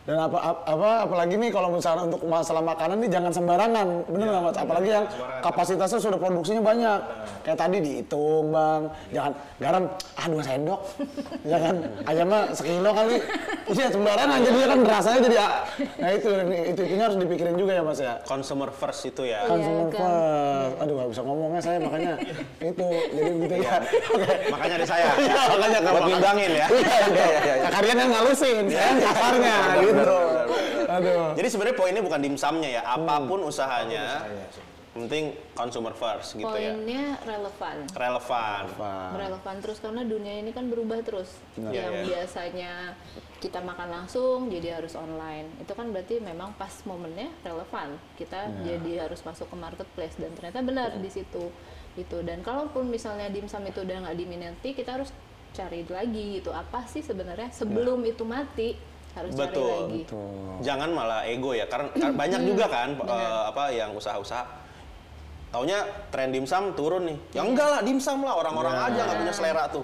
Dan apalagi nih kalau misalnya untuk masalah makanan nih jangan sembarangan, bener nggak Mas? Apalagi yang sembarangan. kapasitasnya sudah produksinya banyak. Kayak tadi dihitung bang, jangan garam 2 sendok, ya kan? Ayamnya sekilo kali, iya sembarangan jadinya kan rasanya jadi. Nah itu harus dipikirin juga ya Mas ya. Consumer first itu ya. Consumer kan. first. Aduh nggak bisa ngomongnya saya makanya itu jadi gitu ya. Oke. Makanya ada saya. Iya, makanya buat nimbangin ya. Iya. Kalian yang ngalusin, saya yang kasarnya gitu. Aduh. Jadi sebenarnya poinnya bukan dimsumnya ya, apapun usahanya, Saya penting consumer first gitu ya. Poinnya relevan. Relevan. Relevan terus karena dunia ini kan berubah terus. Iya, Yang iya. biasanya kita makan langsung jadi harus online. Itu kan berarti memang pas momennya relevan. Kita jadi harus masuk ke marketplace dan ternyata benar di situ itu. Dan kalaupun misalnya dimsum itu udah nggak diminati, kita harus cari lagi gitu. Apa sih sebenarnya sebelum itu mati harus cari Betul. lagi. Jangan malah ego ya, karena banyak juga kan yang usaha-usaha. Taunya tren dimsum turun nih. Ya enggak lah, dimsum lah orang-orang aja nggak punya selera tuh.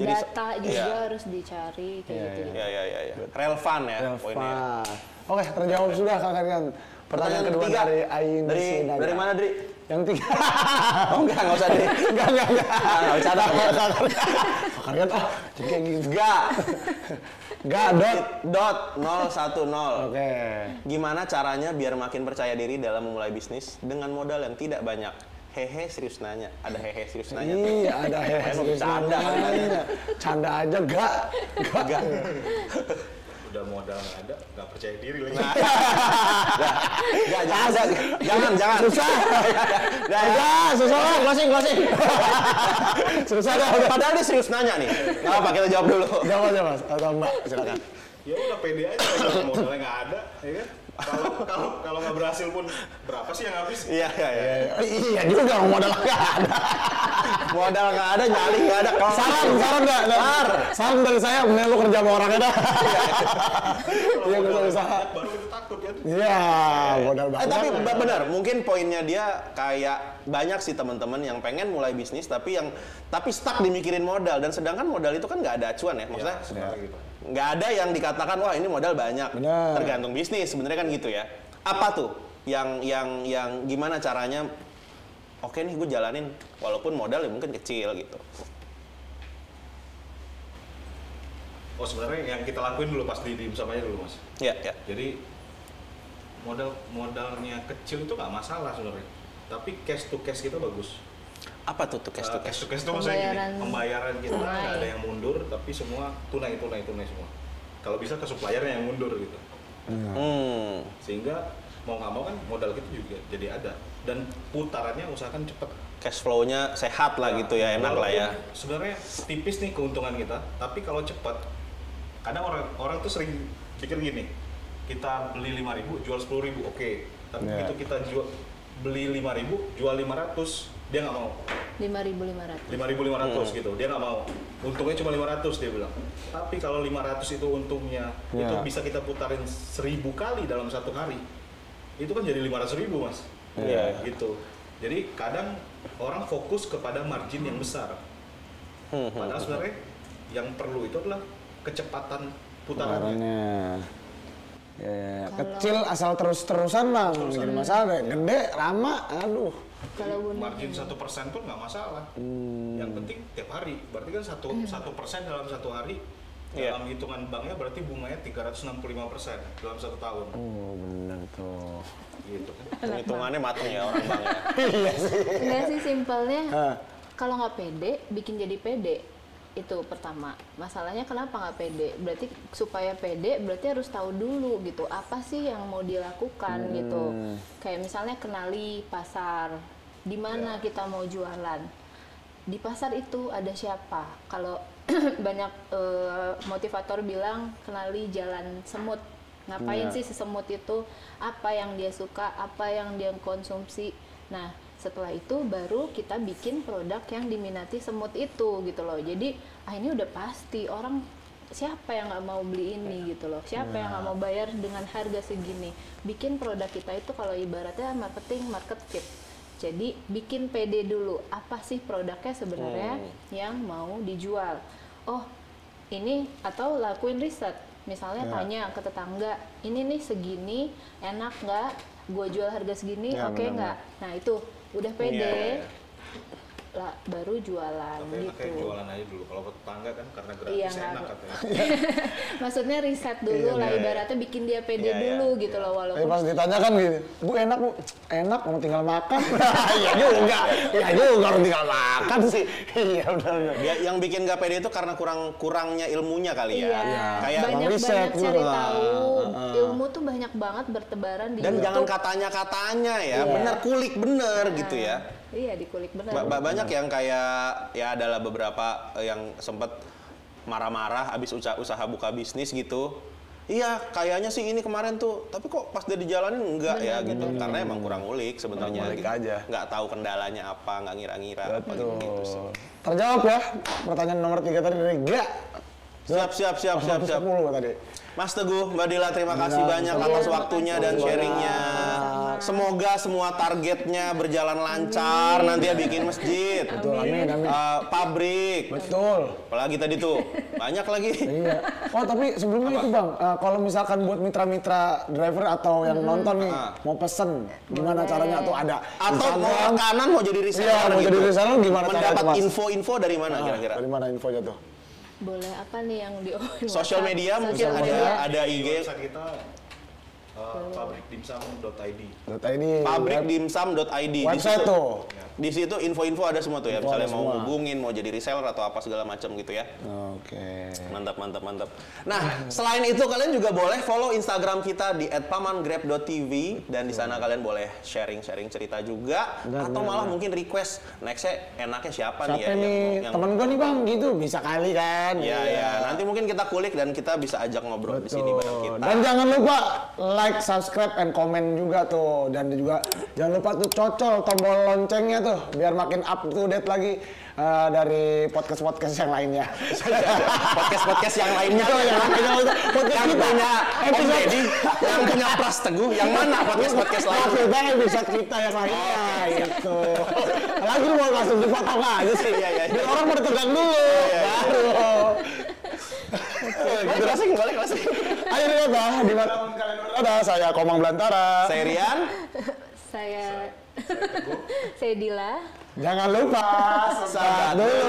Data juga iya. harus dicari kayak gitu. Ya. Relevan ya poinnya. Oke, terjawab sudah Kak Karian. Pertanyaan kedua ketiga. dari Ain dari Sinaga. mana, Dri? Yang tiga. Oh enggak usah deh. Enggak. Enggak bercanda. Fakariat jadi kayak gitu. Enggak. Enggak, Dot 010. Oke. Gimana caranya biar makin percaya diri dalam memulai bisnis dengan modal yang tidak banyak? Hehe serius nanya. Ada hehe serius nanya. Iya, ada hehe Emang serius bercanda kali nanya. nanya. Canda aja enggak. Udah modal nggak ada, nggak percaya diri lagi. Enggak, jangan. Susah. Enggak, susah. Closing. Susah dah. Padahal dia serius nanya nih. Enggak apa, kita jawab dulu. Jawab aja, Mas. Atau Mbak, silakan. Ya udah pede aja, kalau modalnya nggak ada, ya kan? Kalau nggak berhasil pun berapa sih yang habis? Iya. Iya juga modal enggak ada. Modal nggak ada, nyali nggak ada. Saran enggak? Saran dari saya, mending lu kerja sama orangnya dah. Iya, Kalau gak modal usah. banyak, baru kita takut ya. Iya, modal banyak. Tapi benar, mungkin poinnya dia kayak banyak sih teman-teman yang pengen mulai bisnis tapi stuck dimikirin modal, dan sedangkan modal itu kan nggak ada acuan ya, maksudnya Sebenarnya gitu. nggak ada yang dikatakan wah ini modal banyak. Benar. Tergantung bisnis sebenarnya kan gitu ya. Apa tuh yang gimana caranya? Oke nih gue jalanin walaupun modal ya mungkin kecil gitu. Oh sebenarnya yang kita lakuin dulu pas di dimsum aja dulu mas. Ya. Jadi modalnya kecil itu nggak masalah sebenarnya. Tapi cash to cash kita bagus. Apa tuh cash to Cash cash? to cash itu maksudnya Pembayaran gini, pembayaran kita tunai. nggak ada yang mundur, tapi semua tunai semua. Kalau bisa ke suppliernya yang mundur gitu. Sehingga mau nggak mau kan modal kita juga jadi ada, dan putarannya usahakan cepet. Cash flow-nya sehat lah gitu ya, enak lah ya. Walaupun sebenarnya tipis nih keuntungan kita, tapi kalau cepat, kadang orang tuh sering pikir gini, kita beli 5.000 jual 10.000 oke, tapi Ya. begitu kita beli 5.000 jual 500 dia nggak mau. 5.500. 5.500 gitu, dia nggak mau. Untungnya cuma 500 dia bilang. Tapi kalau 500 itu untungnya Ya. itu bisa kita putarin 1.000 kali dalam satu hari, itu kan jadi 500.000 mas. Iya. Gitu. Jadi kadang orang fokus kepada margin yang besar. Padahal sebenarnya yang perlu itu adalah kecepatan putarannya. Putarannya. Ya, kecil asal terus-terusan bang, jadi masalah deh. Gede, lama, aduh. Kalau Margin 1% pun nggak masalah. Yang penting tiap hari. Berarti kan 1% dalam satu hari. Iya. Dalam hitungan banknya berarti bunganya 365% dalam 1 tahun. Oh bener tuh. Gitu kan. Hitungannya mateng ya orang bang ya. Iya sih. enggak sih, simpelnya Hah. kalau nggak pede bikin jadi pede, itu pertama. Masalahnya kenapa nggak pede? Berarti supaya pede berarti harus tahu dulu gitu apa sih yang mau dilakukan gitu. Kayak misalnya kenali pasar, di mana kita mau jualan, di pasar itu ada siapa. Kalau banyak motivator bilang kenali jalan semut. Ngapain sih si semut itu, apa yang dia suka, apa yang dia konsumsi. Nah setelah itu baru kita bikin produk yang diminati semut itu gitu loh. Jadi ini udah pasti orang, siapa yang nggak mau beli ini gitu loh, siapa yang nggak mau bayar dengan harga segini. Bikin produk kita itu kalau ibaratnya marketing, market fit. Jadi bikin PD dulu, apa sih produknya sebenarnya yang mau dijual. Oh ini, atau lakuin riset, misalnya tanya ke tetangga, ini nih segini, enak nggak, gue jual harga segini, Ya, oke nggak. Nah itu udah pede, Iya. lah baru jualan Tapi gitu. kayak jualan aja dulu. Kalau ke tetangga kan karena gratis Iya, enak nggak- katanya. Maksudnya riset dulu lah, ibaratnya bikin dia pede Iya, iya, dulu gitu loh, Tapi walaupun pas ditanya kan gini, Bu enak, mau tinggal makan. Iya juga, orang tinggal makan sih. Iya benar. Yang bikin gak pede itu karena kurangnya ilmunya kali ya. iya, Kayak banyak riset banget gitu cari lah. tahu, ilmu tuh banyak banget bertebaran di dan YouTube. jangan katanya ya, Iya. bener kulik bener gitu ya. Iya, dikulik bener. Banyak yang kayak ya adalah beberapa yang sempet marah-marah abis usaha buka bisnis gitu. Iya, kayaknya sih ini kemarin tuh, tapi kok pas dia dijalanin enggak ya gitu. Karena emang kurang ulik sebenarnya. Kurang ulik aja. Nggak tahu kendalanya apa, nggak ngira-ngira apa gitu sih. Terjawab ya, pertanyaan nomor 3 tadi dari Ga. Siap. 10 tadi. Mas Teguh, Mbak Dila, terima kasih banyak atas waktunya dan sharingnya. Semoga semua targetnya berjalan lancar. Nanti ya bikin masjid. Betul, amin. Pabrik. Betul. Apalagi tadi tuh banyak lagi. Iya. Oh tapi sebelumnya itu bang, kalau misalkan buat mitra-mitra driver atau yang nonton nih mau pesen, gimana caranya tuh ada? Atau mau Instagram? makanan mau jadi reseller Iya, mau gitu. jadi reseller gimana caranya Mendapat tuh, Mas? info-info dari mana kira-kira? Dari mana infonya tuh? Boleh apa nih yang di Sosial media mungkin Sosial media. ada Di IG website kita pabrikdimsum.id. Ini pabrikdimsum.id. website tuh. Di situ info-info ada semua tuh ya. Info Misalnya ada mau semua. hubungin, mau jadi reseller atau apa segala macam gitu ya. Oke. Mantap. Nah, selain itu kalian juga boleh follow Instagram kita di @pamangrab.tv dan di sana kalian boleh sharing cerita juga atau malah mungkin request nextnya enaknya siapa nih ya Siapa nih? Temen gue nih bang, gitu bisa kali kan? Iya. Nanti mungkin kita kulik dan kita bisa ajak ngobrol di sini bareng kita. Dan jangan lupa like, subscribe, and comment juga tuh. Dan juga jangan lupa tuh cocol tombol loncengnya tuh biar makin up to date lagi dari podcast yang lainnya. Podcast yang lainnya Itu yang podcast kita. punya Om Deddy, yang punya Pras Teguh, yang mana podcast lainnya? Maksudnya episode kita yang lainnya itu. Lagi lu mau langsung dipotong aja sih. Iya. Biar orang pada tegang dulu. Baru. Closing. Ayo deh bah, di mana pun kalian berada, saya Komang Belantara. Saya Rian. Saya Dila. Jangan lupa subscribe dulu.